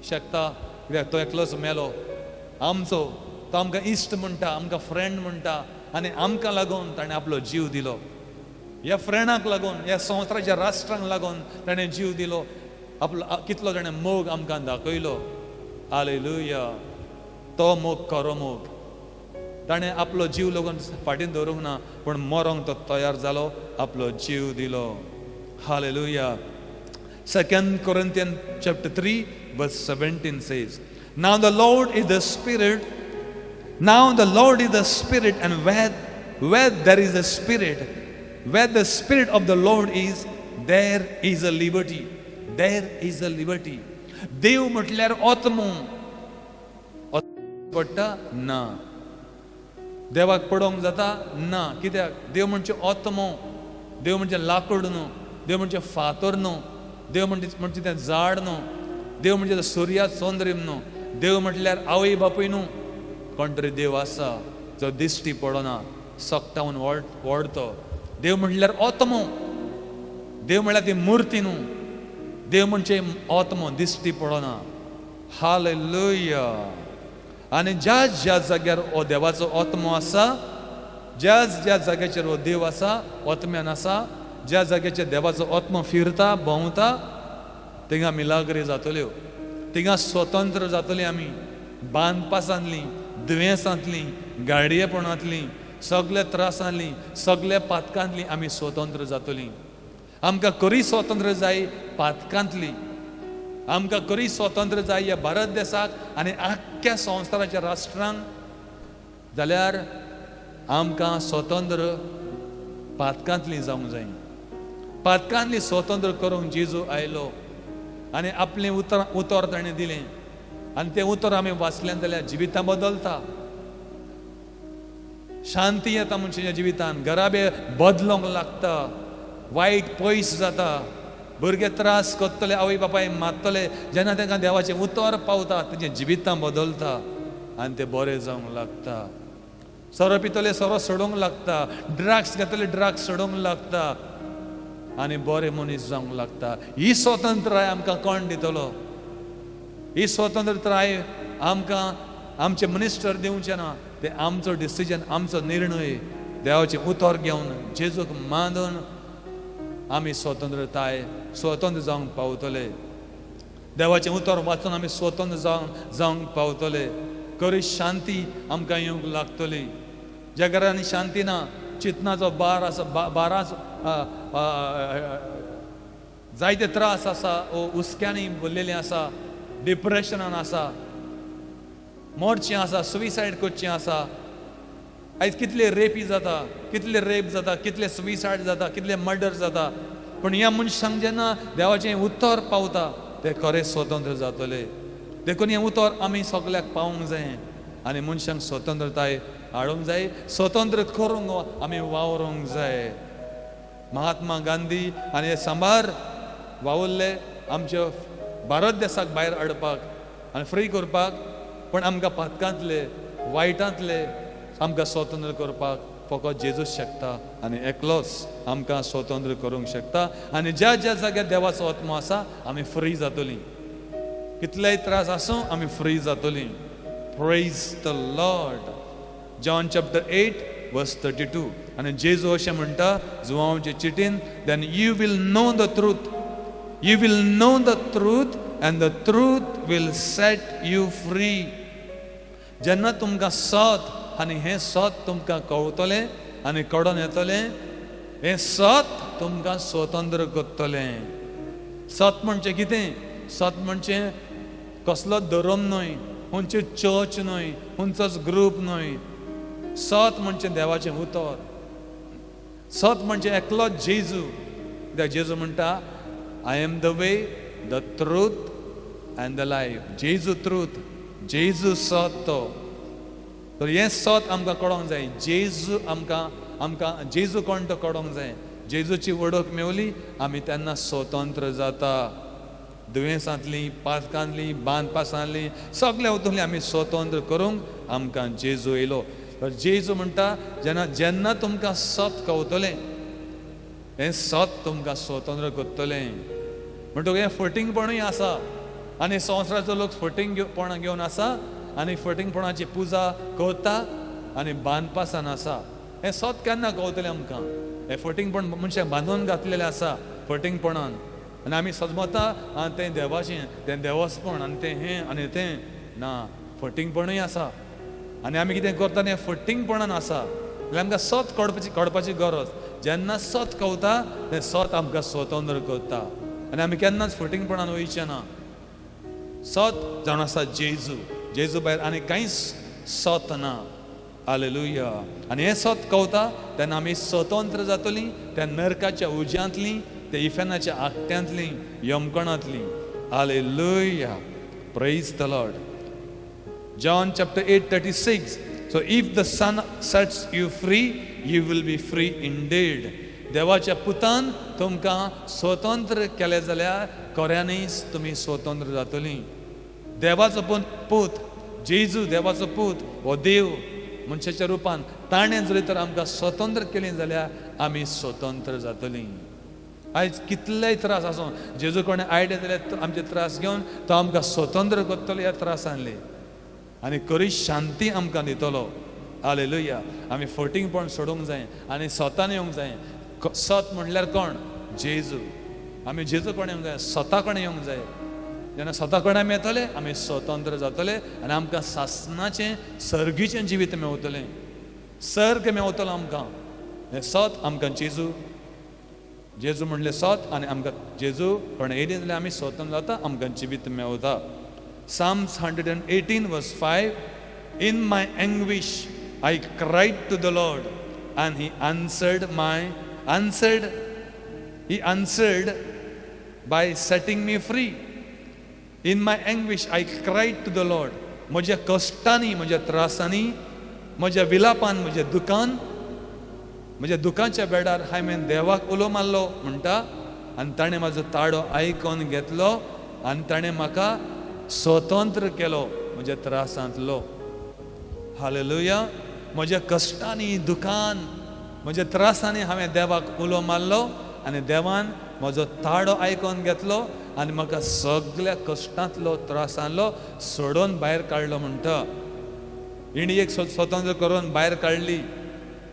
शकता. कित्याक तो एकलोच मेलो आमचो. तो आमकां इश्ट म्हणटा, आमकां फ्रेंड म्हणटा आनी आमकां लागून ताणें आपलो जीव दिलो. ह्या फ्रेंडाक लागून, ह्या संवसाराच्या राष्ट्रांक लागून ताणें जीव दिलो. आपलो कितलो ताणें मोग आमकां दाखयलो. हालेलुया. तो मोग खरो मोग. ताणें आपलो जीव लागून फाटीं दवरूंक ना, पूण मरोंक तो तयार जालो, आपलो जीव दिलो. हालेलुया. 2 Corinthians chapter 3 verse 17 says, Now the Lord is the Spirit, and where there is a Spirit, where the Spirit of the Lord is, there is a liberty. There is a liberty. देव म्हटल्यार आत्मो पडटा ना. देवाक पडोवंक जाता ना. कित्याक? देव म्हणजे आत्मो. देव म्हणजे लाकूड न्हू. देव म्हणजे फातर न्हू. देव म्हणजे तें झाड न्हू. देव म्हणजे सुर्या चंद्रीम न्हू. देव म्हटल्यार आवय बापूय न्हू. कोण तरी देव आसा जो दिश्टी पडना, सक्तावन ओडतो. देव म्हटल्यार आत्मो. देव म्हळ्यार ती मुर्ती न्हू. देव म्हणजे आत्मो, दिश्टी पडना. हालेलुया. आनी ज्या ज्या जाग्यार हो देवाचो आत्मो आसा, ज्या ज्या जाग्याचेर हो देव आसा, आत्म्यान आसा, ज्या जाग्याचेर देवाचो आत्मो फिरता, भोंवता, थिंगा मिलाग्री जातल्यो. थिंगा स्वतंत्र जातलीं आमी. बांदपासांतलीं, दुयेंसांतलीं, गाडयेपणांतलीं, सगल्या त्रासांतलीं, सगल्या पातकांतलीं आमी स्वतंत्र जातलीं. आमकां खरी स्वतंत्र जाय पातकांतली. आमकां खरी स्वतंत्र जाय ह्या भारत देशाक आनी आख्ख्या संवसाराच्या राष्ट्रांक. जाल्यार आमकां स्वतंत्र पातकांतली जावंक जाय. पातकांतली स्वतंत्र करूंक जेजू आयलो आनी आपलें उतर ताणें दिलें. आनी तें उतर आमी वाचलें जाल्यार जिवितां बदलता. शांती येता मनशाच्या जिवितान. घराबे बदलोंक लागता. वायट पयस जाता. भुरगे त्रास करतले, आवय बापाय मारतले. जेन्ना तांकां देवाचें उतर पावता, तेंचें जिवितां बदलता आनी तें बरें जावंक लागता. सोरो पितले सोरो सोडूंक लागता. ड्रग्स घेतले ड्रग्स सोडूंक लागता आनी बरें मनीस जावंक लागता. ही स्वतंत्रताय आमकां कोण दितलो? ही स्वतंत्रताय आमकां आमचे मिनिस्टर दिवचे ना. ते आमचो डिसिजन, आमचो निर्णय. देवाचें उतर घेवन जेजूक मानून आमी स्वतंत्र जावंक पावतले. देवाचें उतर वाचून आमी स्वतंत्र जावंक पावतले. खरी शांती आमकां येवंक लागतली. ज्या घरांनी शांती ना, चिंतनाचो बार आसा, बाराच जायते त्रास आसा, हुस्क्यांनी भरलेले आसा, डिप्रेशनान आसा, मरचें आसा, सुविसायड करचें आसा. आयज कितले रेपी जाता, कितले रेप जाता, कितले सुविसायड जाता, कितले मर्डर जाता. पूण ह्या मनशांक जेन्ना देवाचें उतर पावता, ते खरें स्वतंत्र जातले. देखून हें उतर आमी सगल्याक पावूंक जाय आनी मनशांक स्वतंत्रताय हाडूंक जाय. स्वतंत्र करूंक आमी वावरूंक जाय. महात्मा गांधी आनी हे सांबार वावुरले आमच्या भारत देशाक भायर हाडपाक आनी फ्री करपाक. पण आमकां पातकांतले, वायटांतले आमकां स्वतंत्र करपाक फकत जेजूच शकता आनी एकलोच आमकां स्वतंत्र करूंक शकता. आनी ज्या ज्या जाग्यार देवाचो आत्मो आसा, आमी फ्री जातलीं. कितलेय त्रास आसूं आमी फ्री जातलीं. Praise the lord. John chapter 8 verse 32. आनी जेजू अशें म्हणटा जुवांवचे चिटीन, then you will know the truth, you will know the truth and the truth will set you free. जेन्ना तुमकां सत आनी हें सत तुमकां कळटलें आनी कळोन येतलें, हें सत तुमकां स्वतंत्र करतलें. सत म्हणजे कितें? सत म्हणजे कसलो धर्म न्हय, खंयची चर्च न्हय, खंयचोच ग्रूप न्हय. सत म्हणजे देवाचें उतर. सत म्हणजे एकलो जेजू. कित्याक जेजू म्हणटा I am the way, the truth and the life. जेजू ट्रूथ, जेजू सत तो. तर हें सत आमकां कळोंक जाय. जेजू आमकां जेजू कोण तो कळोंक जाय. जेजूची वळख मेवली आमी तेन्ना स्वतंत्र जाता. दुयेंसांतली, पातकांतली, बांदपासांतली, सगळे हातूंतली आमी स्वतंत्र करूंक आमकां जेजू येयलो. तर जेजू म्हणटा जेन्ना तुमकां सत कळटलें, हें सत तुमकां स्वतंत्र करतलें. म्हणटकूच हें फटींगपणूय आसा आनी संवसाराचो लोक फटींगपणां घेवन आसा आनी फटींगपणाची पुजा करता आनी बांदपासान आसा. हें सत केन्ना कळटलें आमकां? हें फटींगपण मनशाक बांदून घातलेलें आसा फटींगपणान. आनी आमी सजमता तें देवाचें, तें देवस्पण आनी तें हें आनी तें ना. फटींगपणूय आसा आनी आमी कितें करता तें फटींगपणान आसा. जाल्यार आमकां सत कळपाची गरज. जेन्ना सत कळटा तें सत आमकां स्वतंत्र करता आनी आमी केन्नाच फटींगपणान वयचे ना. सत जावन आसा जेजू. जेजू भायर आनी कांयच सत ना. हालेलुया. आनी हें सत कळटा तेन्ना आमी स्वतंत्र जातलीं त्या नरकाच्या उज्यांतलीं, त्या इफेनाच्या आगट्यांतलीं, यमकणांतलीं. Hallelujah. Praise the Lord. John chapter 8:36. So if the Son sets you free, you will be free indeed. देवाच्या पुतान तुमकां स्वतंत्र केलें जाल्यार खऱ्यांनीच तुमी स्वतंत्र जातलीं. देवाचो पूत जेजू, देवाचो पूत हो देव मनशाच्या रुपान ताणें जरी तर आमकां स्वतंत्र केलीं जाल्यार आमी स्वतंत्र जातलीं. आयज कितलेय त्रास आसूं, जेजू कोणें आयडे जाल्यार आमचे त्रास घेवन तो आमकां स्वतंत्र करतलो ह्या त्रासांतले आनी खरी शांती आमकां दितलो. हालेलुया. आमी फटींगपण सोडूंक जाय आनी सतान येवंक जाय. सत म्हणल्यार कोण? जेजू. आमी जेजू कोण येवंक जाय? सता कोण येवंक जाय. जेन्ना स्वता कोण आमी येतले आमी स्वतंत्र जातले आनी आमकां सासणाचें सर्गीचें जिवीत मेवतलें. सर्ग मेवतलो आमकां. हें सत आमकां जेजू. जेजू म्हणलें सत आनी आमकां जेजू कोण येयली जाल्यार आमी स्वतंत्र जाता, आमकां जिवीत मेवता. Psalms 118 verse 5. In my anguish I cried to the Lord and he answered by setting me free. In my anguish I cried to the Lord. म्हज्या कश्टांनी, म्हज्या त्रासांनी, म्हज्या विलापान, म्हज्या दुखान, म्हज्या दुखाच्या बेडार हांवें देवाक उलो मारलो म्हणटा आनी ताणें म्हाजो ताळो आयकोन घेतलो आनी ताणें म्हाका स्वतंत्र केलो म्हज्या त्रासांतलो. हालेलुया. म्हज्या कश्टांनी, दुखान, म्हज्या त्रासांनी हांवें देवाक उलो मारलो आनी देवान म्हजो ताळो आयकोन घेतलो आनी म्हाका सगळ्या कश्टांतलो, त्रासांतलो सोडून भायर काडलो म्हणटा. इंडियेक स्वतंत्र करून भायर काडली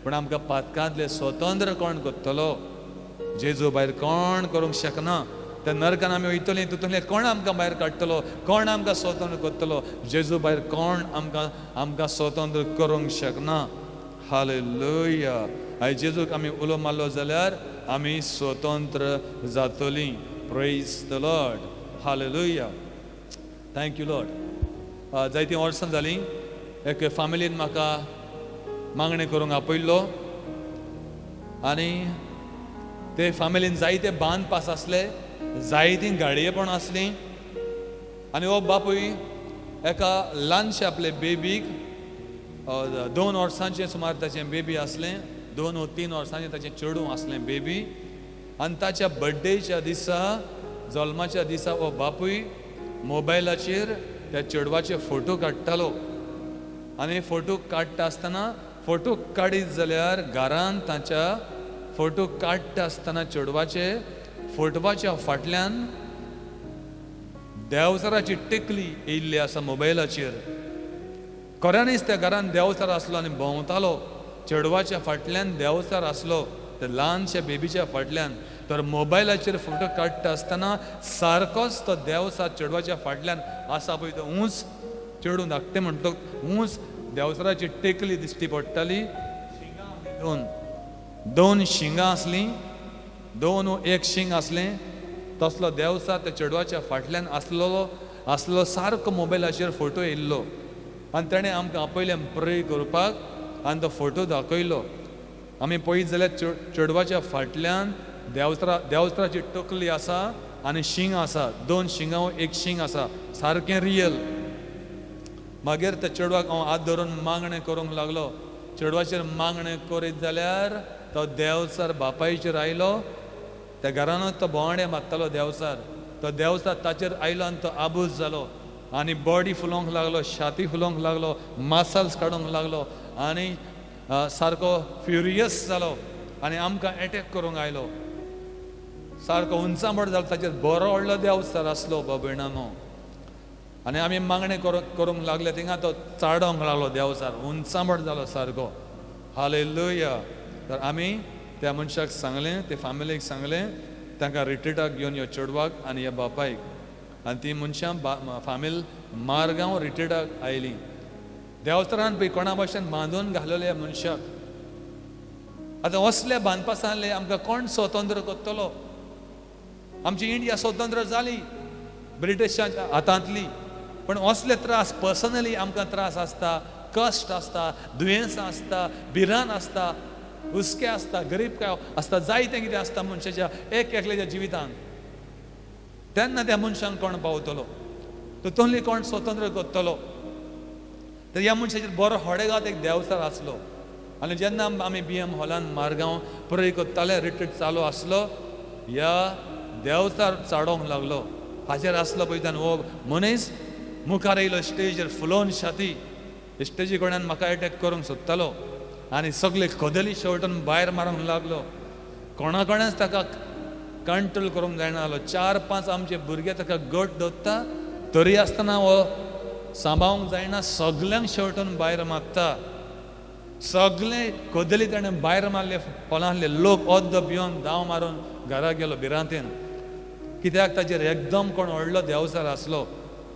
पूण आमकां पातकांतले स्वतंत्र कोण करतलो? जेजू भायर कोण करूंक शकना. त्या नरकान आमी वयतलीं तितूंतले कोण आमकां भायर काडटलो? कोण आमकां स्वतंत्र करतलो? जेजू भायर कोण आमकां स्वतंत्र करूंक शकना. हालेलुया. आयज जेजूक आमी उलो मारलो जाल्यार आमी स्वतंत्र जातलीं. Praise the Lord. Hallelujah. Thank you Lord. जायतीं वर्सां जालीं एक फॅमिलीन म्हाका मागणें करूंक आपयल्लो आनी ते फॅमिलीन जायते बांद पास आसले, जायतीं गाडयेपण आसलीं आनी हो बापूय एका ल्हानशे आपले बेबीक 2 वर्सांचें सुमार ताचें बेबी आसलें. 2 वा 3 वर्सांचें ताचें चेडूं आसलें बेबी. आनी ताच्या बर्थडेच्या दिसा, जल्माच्या दिसा हो बापूय मोबायलाचेर त्या चेडवाचे फोटो काडटालो आनी फोटो काडटा आसतना फोटो काडीत जाल्यार घरांत ताच्या फोटो काडटा आसतना चेडवाचे फोटवाच्या फाटल्यान देवसराची टिकली येयल्ली आसा मोबायलाचेर. खऱ्यांनीच त्या घरान देंवचार आसलो आनी भोंवतालो. चेडवाच्या फाटल्यान देंवचार आसलो, त्या ल्हानशा बेबीच्या फाटल्यान. तर मोबायलाचेर फोटो काडटा आसतना सारकोच तो देंवचार चेडवाच्या फाटल्यान आसा पळय तो उंच चेडूं धाकटें म्हणटा उंच देंवचाराची टेकली दिश्टी पडटाली. दोन शिंगां आसलीं, एक शिंग आसलें. तसलो देंवचार त्या चेडवाच्या फाटल्यान आसलो सारको मोबायलाचेर फोटो येयल्लो. आनी ताणें आमकां आपयलें प्रे करपाक आनी तो फोटो दाखयलो. आमी पळयत जाल्यार चेडवाच्या फाटल्यान देंवचाराची तकली आसा आनी शिंग आसा. 2 शिंगां एक शिंग आसा, सारकें रियल. मागीर त्या चेडवाक हांव हात धरून मागणें करूंक लागलो. चेडवाचेर मागणें करीत जाल्यार तो देंवचार बापायचेर आयलो. त्या घरानूच तो भोंवडे मारतालो देंवचार. तो देंवचार ताचेर आयलो आनी तो आबूज जालो आनी बॉडी फुलोवंक लागलो, छाती फुलोवंक लागलो, मसल्स काडूंक लागलो आनी सारको फ्युरियस जालो आनी आमकां एटॅक करूंक आयलो. सारको उंचांबड जालो. ताचेर बरो व्हडलो देंवचार आसलो बाबयणानो. आनी आमी मागणें करूंक लागले. थिंगा तो चाडोंक लागलो देंवचार, उंचांबड जालो सारको. हालेलुया. तर आमी त्या मनशाक सांगलें, ते फॅमिलीक सांगलें तांकां रिट्रीटाक घेवन यो चेडवाक आनी ह्या बापायक. आनी ती मनशां फामील मारगांव रिट्रीटाक आयलीं. देंवचारान पळय कोणा भाशेन बांदून घालले मनशाक. आतां असले बांदपा सांगले आमकां कोण स्वतंत्र करतलो? आमची इंडिया स्वतंत्र जाली ब्रिटिशांच्या हातांतली. पण असले त्रास पर्सनली आमकां त्रास आसता, कश्ट आसता, दुयेंसां आसता, भिरांत आसता, हुस्के आसता, गरीबकाय आसता, जायतें कितें आसता मनशाच्या एकल्याच्या जिवितांत. तेन्ना त्या मनशांक कोण पावतलो? तितूंतली कोण स्वतंत्र करतलो? तर ह्या मनशाचेर बरो होडेगांत एक देंवचार आसलो. आनी जेन्ना आमी BM हॉलान मारगांव प्रे करताले, रिट्रीट चालू आसलो, ह्या देंवचार चाडोंक लागलो. हाचेर आसलो पळय त्यान हो मनीस मुखार येयलो स्टेजीर फुलोवन छाती. स्टेजी कडल्यान म्हाका एटॅक करूंक सोदतालो आनी सगळे कदेली शेवटून भायर मारूंक लागलो. कोणाकडेच ताका कंट्रोल करूंक जायना जालो. 4-5 आमचे भुरगे ताका गट धरता, तरी आसतना हो सांबाळूंक जायना, सगल्यांक शेवटून भायर मारता. सगळे कदेली ताणें भायर मारले. पोलांतले लोक ओद्द भिवन धांव मारून घरा गेलो भिरांतेन. कित्याक ताचेर एकदम कोण व्हडलो देंवचार आसलो.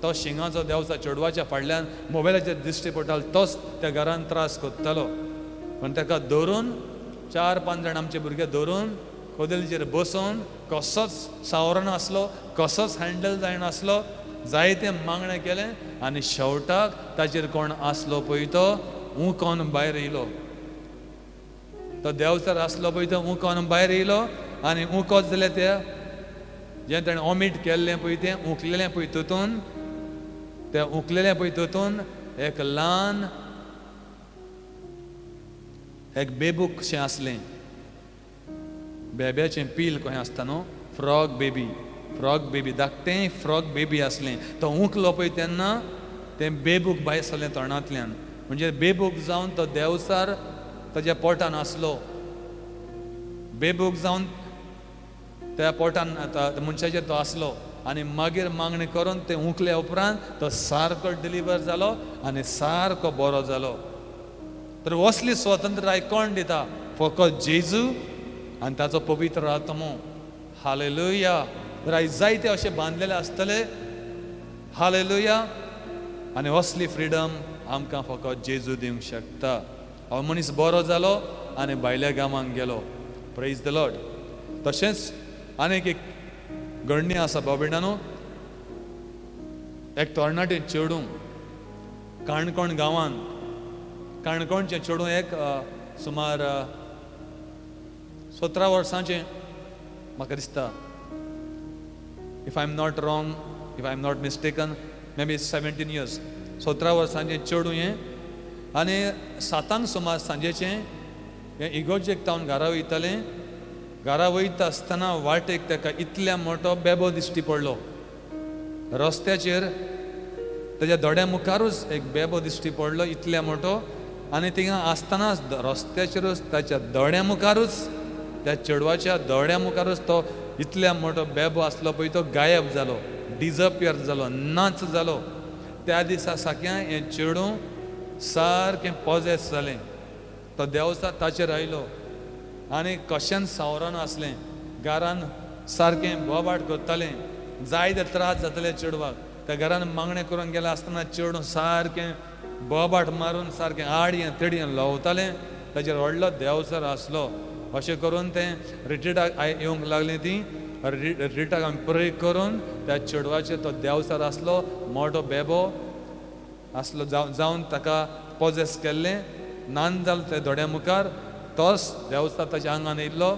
तो शिंगाचो देंवचार चेडवाच्या फाटल्यान मोबायलाचेर दिश्टी पडटालो. तोच त्या घरान त्रास करतालो. पण ताका धरून 4-5 जाण आमचे भुरगे धरून कदेलीचेर बसून कसोच सावरनासलो, कसोच हँडल जायनासलो. जायते मागणें केलें आनी शेवटाक ताचेर कोण आसलो पळय तो उंकोन भायर येयलो. तो देंवचार आसलो पळय तो उंकोन भायर येयलो आनी उंकोत जाल्यार त्या जें ताणें ऑमीट केल्लें पळय तें उंकलेलें पळय तितून, त्या उंकलेलें पळय तितून एक ल्हान एक बेबूक शें आसलें. बेब्याचें पील कशें आसता न्हू, फ्रॉग बेबी धाकटें फ्रॉग बेबी आसलें. तो उंकलो पळय तेन्ना तें बेबूक भायर सरलें तोंडांतल्यान. म्हणजे बेबूक जावन तो देंवचार ताच्या पोटान आसलो. बेबूक जावन त्या पोटान मनशाचेर तो आसलो. आनी मागीर मागणी करून ते उंकले उपरांत तो सारको डिलिव्हर जालो आनी सारको बरो जालो. तर असली स्वतंत्रताय कोण दिता? फकत जेजू आनी ताचो पवित्र आत्मो. हालेलुया. तर आयज जायते अशे बांदलेले आसतले. हालेलुया. आनी असली फ्रिडम आमकां फकत जेजू दिवंक शकता. हो मनीस बरो जालो आनी भायल्या गांवांक गेलो. Praise the Lord. तशेंच आनीक एक घडणी आसा बाबीणानो. एक तरणाटें चेडूं काणकोण गांवांत, काणकोणचें चेडूं एक सुमार 17 वर्सांचें म्हाका दिसता. If I am not wrong, if I am not mistaken, may be 17 years. 17 वर्सांचें चेडूं हें. आनी 7 सुमार सांजेचें हें इगोर्जेक तावन घरा वयतालें. घरा वयता आसतना वाटेक ताका इतल्या मोठो बेबो दिश्टी पडलो. रस्त्याचेर ताच्या दोळ्या मुखारूच एक बेबो दिश्टी पडलो इतल्या मोठो. आनी थिंगा आसतनाच रस्त्याचेरूच ताच्या दोळ्या मुखारूच, त्या चेडवाच्या दोळ्या मुखारूच तो इतल्या मोठो बेबो आसलो पळय तो गायब जालो, डिजपियर जालो, नाच जालो. त्या दिसा साकळ्या हें चेडूं सारकें पॉजेस जालें. तो देवता ताचेर आयलो आनी कशें सावरण आसलें. घरान सारकें बोबाट करतालें. जायते त्रास जाताले चेडवाक. त्या घरान मागणें करून गेले आसतना चेडूं सारकें बोबाट मारून सारकें आडयें तिडयें लोवतालें. ताचेर व्हडलो देवसर आसलो. अशें करून तें रिट्रीटाक येवंक लागलीं. ती रिट्रीटाक आमी प्रे करून त्या चेडवाचेर तो देवसर आसलो मोठो बेबो आसलो जावन ताका पॉजेस केल्लें. नान जालें ते दोड्या मुखार. तोच देवस्तार ताच्या आंगान येयल्लो.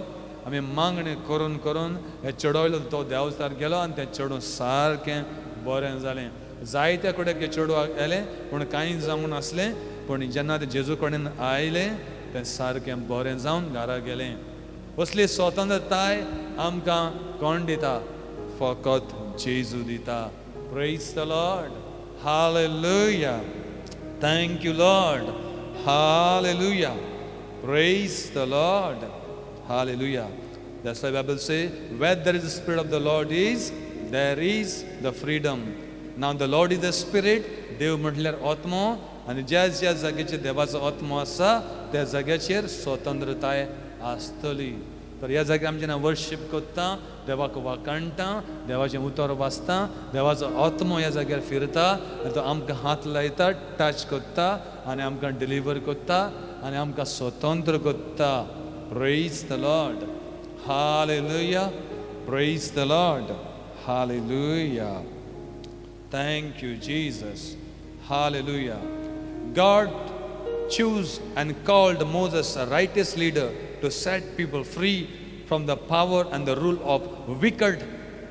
आमी मागणी करून करून हे चेडवयलो तो देवस्तार गेलो आनी तें चेडूं सारकें बरें जालें. जायते कडेन ते चेडवाक येलें पूण कांय जावंक नासलें. पूण जेन्ना ते जेजू कडेन आयलें तें सारकें बरें जावन घरा गेलें. असली स्वतंत्रताय आमकां कोण दिता? फकत जेजू दिता. Praise the Lord. Hallelujah. Thank you Lord. Hallelujah. Praise the Lord. Hallelujah. That's why the Bible says, where there is the Spirit of the Lord there is the freedom. Now the Lord is the Spirit. देव म्हटल्यार आत्मो. आनी ज्या ज्या जाग्याचेर देवाचो आत्मो आसा त्या जाग्याचेर स्वतंत्रताय आसतली. तर ह्या जाग्यार आमी जेन्ना वर्शीप करता, देवाक वाकाणटा, देवाचें उतर वाचता, देवाचो आत्मो ह्या जाग्यार फिरता आनी तो आमकां हात लायता, टच करता आनी आमकां डिलिव्हर करता आनी आमकां स्वतंत्र करता. Praise the Lord. Hallelujah. Praise the Lord. Hallelujah. Thank you Jesus. Hallelujah. God chose and called Moses, a righteous leader, to set people free from the power and the rule of wicked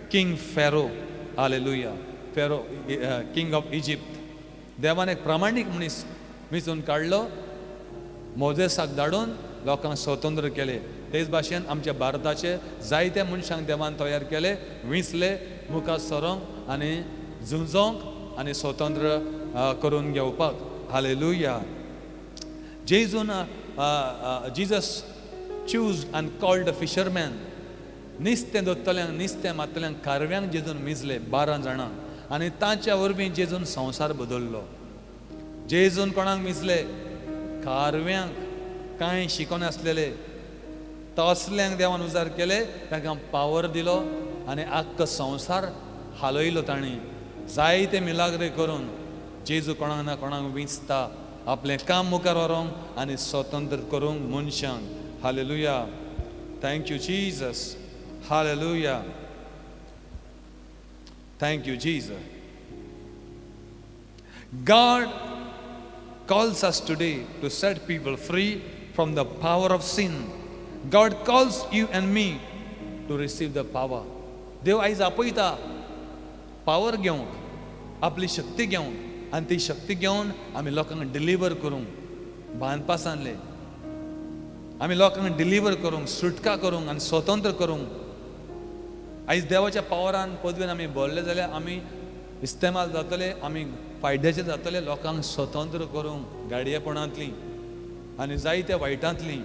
King Pharaoh. Hallelujah. Pharaoh, king of Egypt. देवान एक प्रामाणीक मनीस मिसून काडलो. मोजेसाक धाडून लोकांक स्वतंत्र केले. तेच भाशेन आमच्या भारताचे जायते मनशांक देवान तयार केले, विंचले मुखार सरोंक आनी झुंजोंक आनी स्वतंत्र करून घेवपाक. Hallelujah. Jesus chose and called a fisherman. निस्तें दोत्तल्यांक, निस्तें मारतल्यांक, कारव्यांक जेजून मिजले 12 जाणांक आनी ताच्या वरवीं जेजून संवसार बदललो. जेजून कोणाक मिजले? कारव्यांक. कांय शिकोनासलेले तसल्यांक देवान उजार केले, तांकां पावर दिलो आनी आख्खो संवसार हालयलो तांणी. जायते मिलाग्रे करून जेजू कोणाक ना कोणाक विंचता आपलें काम मुखार व्हरोंक आनी स्वतंत्र करूंक मनशांक. Hallelujah. Thank you Jesus. Hallelujah. Thank you Jesus. God calls us today to set people free from the power of sin. God calls you and me to receive the power. देव आयज आपयता पावर घेवंक, आपली शक्ती घेवंक आनी ती शक्ती घेवन आमी लोकांक डिलिव्हर करूंक, बांदपा सांगले आमी लोकांक डिलिव्हर करूंक, सुटका करूंक आनी स्वतंत्र करूंक. आयज देवाच्या पावरान पदवेन आमी भरले जाल्यार आमी इस्तेमाल जातले, आमी फायद्याचे जातले लोकांक स्वतंत्र करूंक गाडयेपणांतली आनी जायत्या वायटांतली.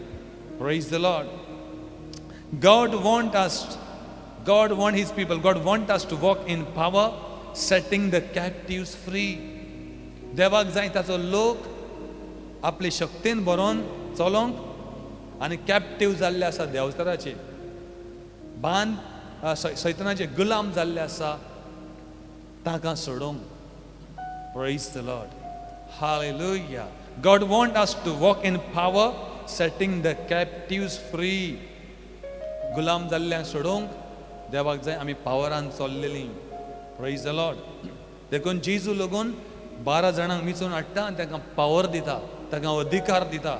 Praise the Lord. God want his people. God want us to walk in power, setting the captives free. देवाक जाय ताचो लोक आपले शक्तीन बरोवन चलोंक आनी कॅप्टीव जाल्ले आसा देवतराचे, बांद सैतानाचे गुलाम जाल्ले आसा तांकां सोडोंक. Praise the Lord. Hallelujah. God want us to walk in power, setting the captives free. गुलाम जाल्ल्यांक सोडोंक देवाक जाय आमी पावरान चललेलीं. Praise the Lord. देखून जेजू लागून 12 जाणांक मिचून हाडटा आनी तांकां पावर दिता, तांकां अधिकार दिता.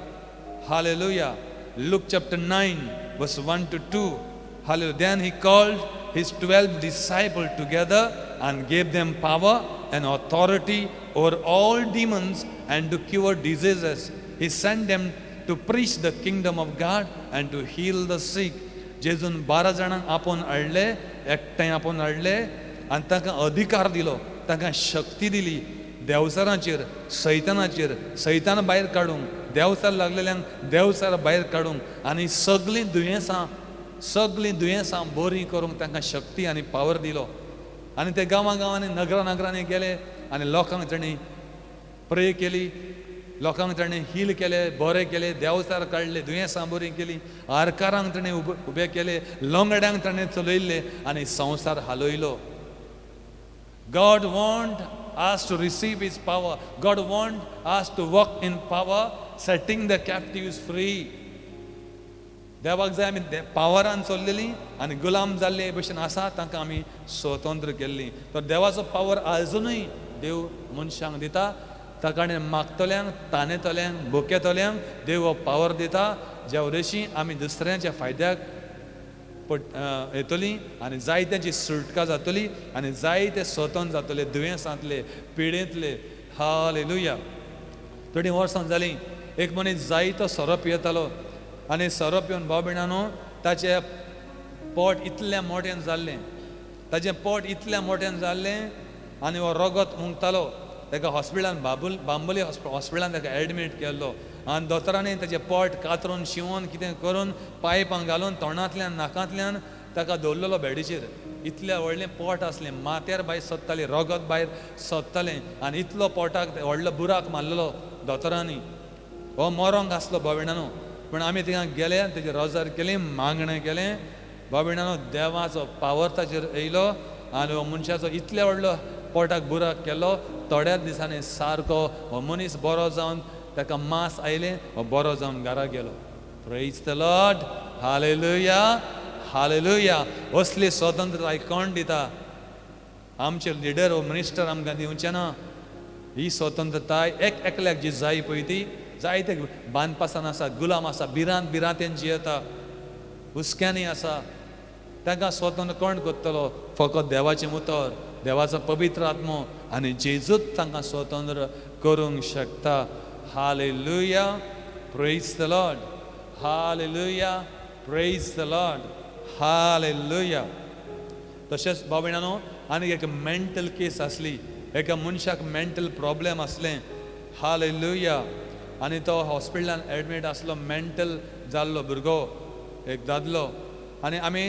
हालेलुया. Luke chapter 9 verse 1 to 2. Hallelujah. Then he called his 12 disciples together and gave them power and authority over all demons and to cure diseases. He sent them to preach the kingdom of God and to heal the sick. जेजून 12 जाणांक आपोवन हाडले, एकठांय आपोवन हाडले आनी तांकां अधिकार दिलो, तांकां शक्ती दिली देवसारांचेर, सैतानाचेर, सैतान भायर काडूंक, देवसार लागलेल्यांक देवसार भायर काडूंक आनी सगळीं दुयेंसां बरीं करूंक तांकां शक्ती आनी पावर दिलो. आनी ते गांवां गांवांनी नगरांनी गेले आनी लोकांक तांणी प्रे केली, लोकांक ताणें हील केले, बरें केले, देंवचार काडले, दुयेंसां बरीं केलीं, आरकारांक ताणें उबे केले, लोंगड्यांक ताणें चलयल्ले आनी संवसार हालयलो. God want us to receive His power. God want us to walk in power, setting the captives free. देवाक जाय आमी पावरान चल्लेलीं आनी गुलाम जाल्ले भशेन आसा तांकां आमी स्वतंत्र केल्लीं. तर देवाचो पावर आजुनूय देव मनशांक दिता. ताका मागतल्यांक, ताणेतल्यांक, भुकेतल्यांक देव हो पावर दिता, ज्या वरवीं आमी दुसऱ्यांच्या फायद्याक येतलीं आनी जायत्यांची सुटका जातली आनी जायते स्वतंत्र जातले दुयेंसांतले, पिडेंतले. हालेलुया. थोडीं वर्सां जालीं एक मनीस जायतो सोरो पियेतालो आनी सोरो पिवन भाव भयणानो ताचें पोट इतलें मोठें जाल्लें, ताचें पोट इतलें मोठें जाल्लें आनी हो रगत मुंगतालो. ताका हॉस्पिटलान बांबोली हॉस्पिटलान ताका एडमीट केल्लो आनी दोतोरांनी ताचें पोट कातरून शिंवोन कितें करून पायपां घालून तोंडांतल्यान नाकांतल्यान ताका दवरलेलो बेडीचेर. इतलें व्हडलें पोट आसलें, माथ्यार भायर सोदतालें, रगत भायर सोदतालें आनी इतलो पोटाक व्हडलो बुराक मारलेलो दोतोरांनी. हो मरोंक आसलो भाव भयणानो. पूण आमी थिंगा गेले, तेजें रोजार केलें, मागणें केलें. भाव भयणानो, देवाचो पावर ताचेर येयलो आनी हो मनशाचो इतले व्हडलो पोटाक बुराक केलो. थोड्याच दिसांनी सारको हो मनीस बरो जावन ताका मास आयलें, हो बरो जावन घरा गेलो. Praise the Lord. Hallelujah, hallelujah. असली स्वतंत्रताय कोण दिता? आमचे लिडर हो मिनिस्टर आमकां दिवचे ना. ही स्वतंत्रताय एकल्याक जी जाय पळय ती जायते बांदपासान आसा, गुलाम आसा, भिरांतेन जियेता, हुस्क्यांनी आसा. तांकां स्वतंत्र कोण करतलो? फकत देवाचें उतर, देवाचो पवित्र आत्मो आनी जेजूच तांकां स्वतंत्र करूंक शकता. Hallelujah. Praise the Lord. Hallelujah. Praise the Lord. Hallelujah. तशेंच भाव भयणानो, आनी एक मेंटल केस आसली. एका मनशाक मेंटल प्रॉब्लेम असलें. हालेलुया. आनी तो हॉस्पिटलान एडमीट आसलो, मेंटल जाल्लो भुरगो, एक दादलो. आनी आमी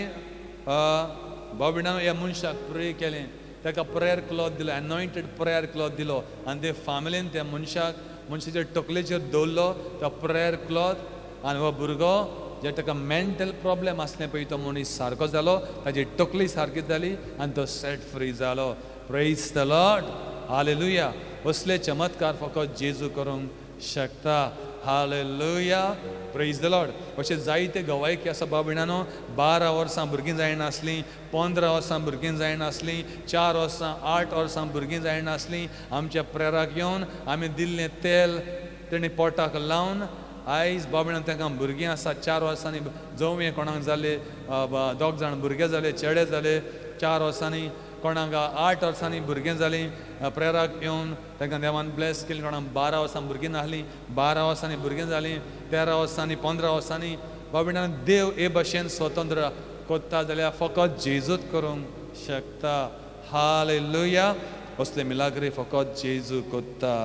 भाव भयणानो ह्या मनशाक प्रे केलें. ताका प्रेयर क्लॉथ दिलो, एनॉयंटेड प्रेयर क्लॉथ दिलो आनी ते फॅमिलीन त्या मनशाच्या तकलेचेर दवरलो तो प्रेयर क्लॉथ. आनी हो भुरगो जे ताका मेंटल प्रॉब्लेम आसलें पळय तो मनीस सारको जालो, ताची तकली सारकी जाली आनी तो सेट फ्री जालो. Praise the Lord. हालेलुया. असले चमत्कार फकत जेजू करूंक शकता. हालेलुया. Praise the Lord. अशें जायते गवायकी आसा भाव भयणानो. 12 वर्सां भुरगीं जायनासलीं, 15 वर्सां भुरगीं जायनासलीं, 4 वर्सां 8 वर्सां भुरगीं जायनासलीं. आमच्या प्रेराक येवन आमी दिल्लें तेल तेणी पोटाक लावन आयज भाव भयणान तांकां भुरगीं आसा. 4 वर्सांनी जवळें कोणाक जाले, 2 जाण भुरगे जाले, चेडे जाले. 4 वर्सांनी कोणाक 8 वर्सांनी भुरगें जालीं. प्रेराक येवन तांकां देवान ब्लेस केलें. कोणाक 12 वर्सां भुरगीं नासलीं, 12 वर्सांनी भुरगीं जालीं, 13 वर्सांनी, 15 वर्सांनी. भाव भयणान, देव हे भशेन स्वतंत्र कोत्ता जाल्यार फकत जेजूच करूंक शकता. हालेलुया. असले मिलाग्रे फकत जेजू कोत्ता.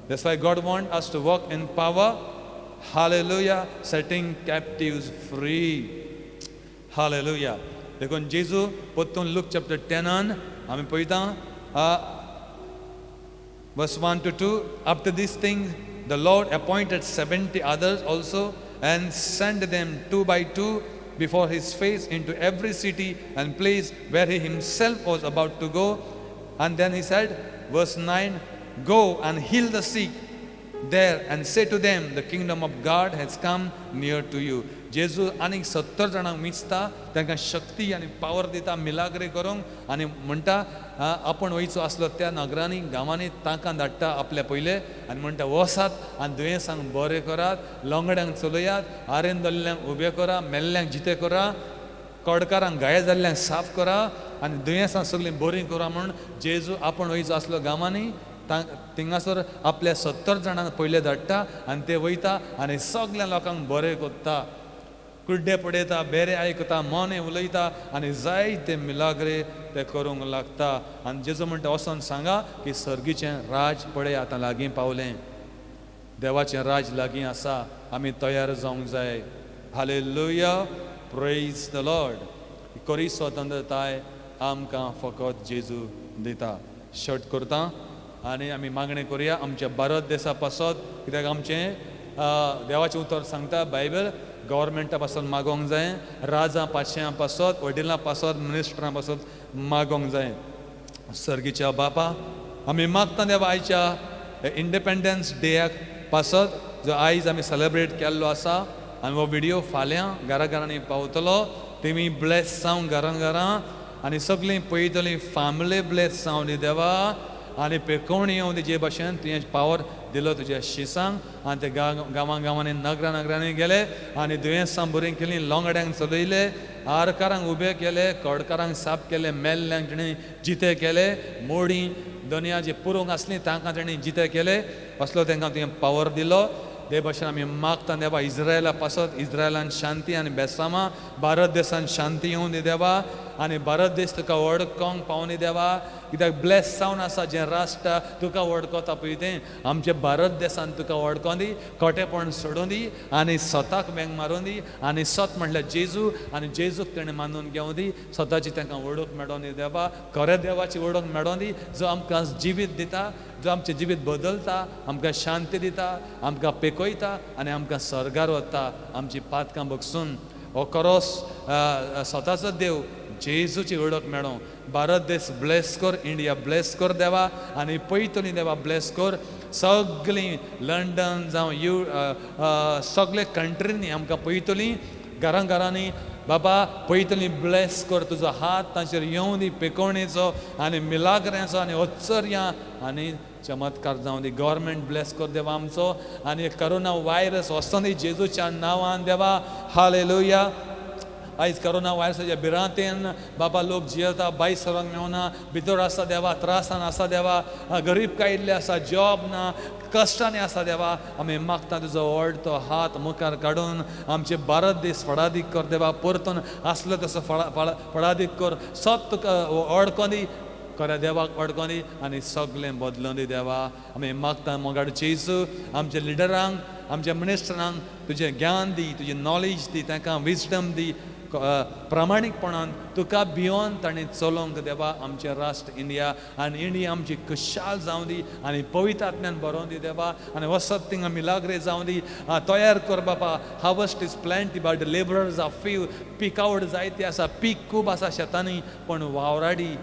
That's why God wants us to walk in power. Hallelujah. Setting captives free. Hallelujah. देखून जेजू परतून लूक चॅप्टर 10 आमी पळयता verse 1 to 2. After these things the Lord appointed 70 others also and sent them 2 by 2 before his face into every city and place where he himself was about to go. And then he said, verse 9, go and heal the sick there and say to them, the kingdom of God has come near to you. जेजू आनीक 70 जाणांक मिचता, तांकां शक्ती आनी पावर दिता मिलाग्रे करूंक आनी म्हणटा आपण वयचो आसलो त्या नगरांनी, गांवांनी तांकां धाडटा आपल्या पयले आनी म्हणटा वसात आनी दुयेंसांक बरें करात, लोंगड्यांक चलयात, आरेन दल्ल्यांक उबें करा, मेल्ल्यांक जिते करा, कडकारांक घाये जाल्ल्यांक साफ करा आनी दुयेंसां सगळीं बरीं करा. म्हूण जेजू आपण वयचो आसलो गांवांनी, थिंगासर आपल्या 70 जाणांक पयले धाडटा आनी ते वयता आनी सगळ्या लोकांक बरें कोत्ता, कुड्डे पडयता, बेरे आयकता, मोने उलयता आनी जायते मिलाग्रे ते करूंक लागता. आनी जेजू म्हणटा वचोन सांगा की सर्गीचें राज पळय आतां लागीं पावलें, देवाचें राज लागीं आसा, आमी तयार जावंक जाय. हालेलुया. Praise the Lord. खरी स्वतंत्रताय आमकां फकत जेजू दिता. शर्ट करता आनी आमी मागणी करुया आमच्या भारत देशा पासत कित्याक आमचें देवाचें उतर सांगता बायबल गव्हर्मेंटा पासून मागोंक जाय राजा पाशा पासत वडिलां पासत मिनिस्टरां पासत मागोंक जाय सर्गीच्या बापा आमी मागता देवा आयच्या इंडिपेंडन्स डेयाक पासत जो आयज आमी सेलेब्रेट केल्लो आसा आनी हो व्हिडिओ फाल्यां घरांनी पावतलो तेमी ब्लेस जावं घरां आनी सगळीं पळयतलीं फॅमिली ब्लेस जावं न्ही देवा आनी पेकोवणी येवं जे भाशेन तुवें पावर दिलो तुज्या शिसांक आनी ते गांवांनी नगरांनी गेले आनी दुयेंसां बरीं केलीं लोंगड्यांक चलयले आरकारांक उबे केले कडकारांक साप केले मेल्ल्यांक ताणें जिते केले मोडी दुनिया जी पुरूंक आसलीं तांकां ताणें जिते केले असलो तांकां तुवें पावर दिलो ते भाशेन आमी मागता देवा इज्रायला पासत इज्रायलान शांती आनी बेसामा भारत देशान शांती येवं दी देवा आनी भारत देश तुका वळखोंक पावनी देवा कित्याक ब्लेस जावन आसा जें राष्ट्र तुका वळखता पळय तें आमचे भारत देशान तुका वळखों दी खोटेपण सोडूं दी आनी स्वताक वेंग मारूं दी आनी स्वत म्हणल्यार जेजू आनी जेजूक ताणें मानून घेवं दी स्वताची तांकां वळख मेळों दी देवा खऱ्या देवाची वळख मेळों दी जो आमकां जिवीत दिता जो आमचें जिवीत बदलता आमकां शांती दिता आमकां पेकयता आनी आमकां स्वर्गार व्हरता आमची पातकां बगसून हो खरोच स्वताचो देव जेजूची वळख मेळों भारत देश ब्लेस कर इंडिया ब्लेस कर देवा आनी पळयतलीं देवा ब्लेस कर सगळीं लंडन जावं सगळे कंट्रीनी आमकां पळयतलीं घरांनी बाबा पळयतलीं ब्लेस कर तुजो हात तांचेर येवं दी पेकोवणेचो आनी मिलाग्रेचो आनी उत्सर्या आनी चमत्कार जावं दी गव्हर्मेंट ब्लेस कर देवा आमचो आनी करोना वायरस वचून दी जेजूच्या नांवान देवा हालेलुया आयज करोना वायरसाच्या भिरांतेन बाबा लोक जियेता भायर सरोंक मेळना भितर आसा देवा त्रासान आसा देवा गरीब कायिल्ले आसा जॉब ना कश्टांनी आसा देवा आमी मागता तुजो व्हडलो हात मुखार काडून आमचे भारत देश फळादीक कर देवा परतून आसलो तसो फळादीक कर सत तुका वळखों दी खऱ्या देवाक वळखों दी आनी सगळें बदलोवन दी देवा आमी मागता मोगाड जेजू आमच्या लिडरांक आमच्या मिनिस्टरांक तुजें ज्ञान दी तुजी नॉलेज दी तांकां विजडम दी प्रामाणीकपणान तुका भियोन ताणें चलोवंक देवा आमचें राष्ट्र इंडिया आनी इंडिया आमची खुशाल जावं दी आनी पवित्र आत्म्यान भरोवन दी देवा आनी वसत थिंगा मिलाग्रे जावं दी तयार कर बाबा harvest is plenty but labourers are few पीक आवट जायते आसा पीक खूब आसा शेतांनी पण वावराडी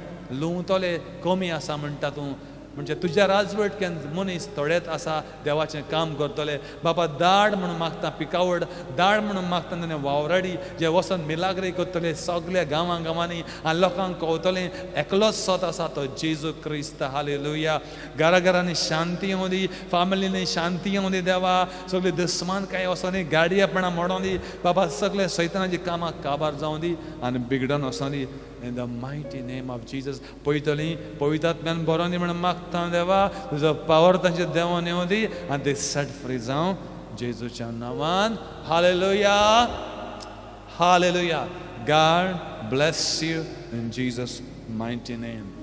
लुंवतले कमी आसा म्हणटा तूं म्हणजे तुज्या राजवटक्यान मनीस थोडेच आसा देवाचें काम करतले बाबा दाड म्हणून मागता पिकावड दाड म्हणून मागता तेन्ना वावराडी जे वचून मिलाग्रे करतले सगळ्या गांवांनी आनी लोकांक कळटलें एकलोच सत आसा तो जेजू क्रिस्त हालेलुया घरांनी शांती येवं दी फॅमिलीनी शांती येवं दी देवा सगळी दुस्मान काय वचोन दी गाडयेपणां मोडों दी बाबा सगळे सैतानाची कामां काबार जावं दी आनी बिगडोन वचोन दी in the mighty name of Jesus पळयतलीं पवित्रात्म्यान बरोवन दी म्हणून मागता देवा तुजो पावर तांचे देवान येवं दी आनी ते सेट फ्री जावं जेजूच्या नांवान hallelujah hallelujah God bless you in Jesus mighty name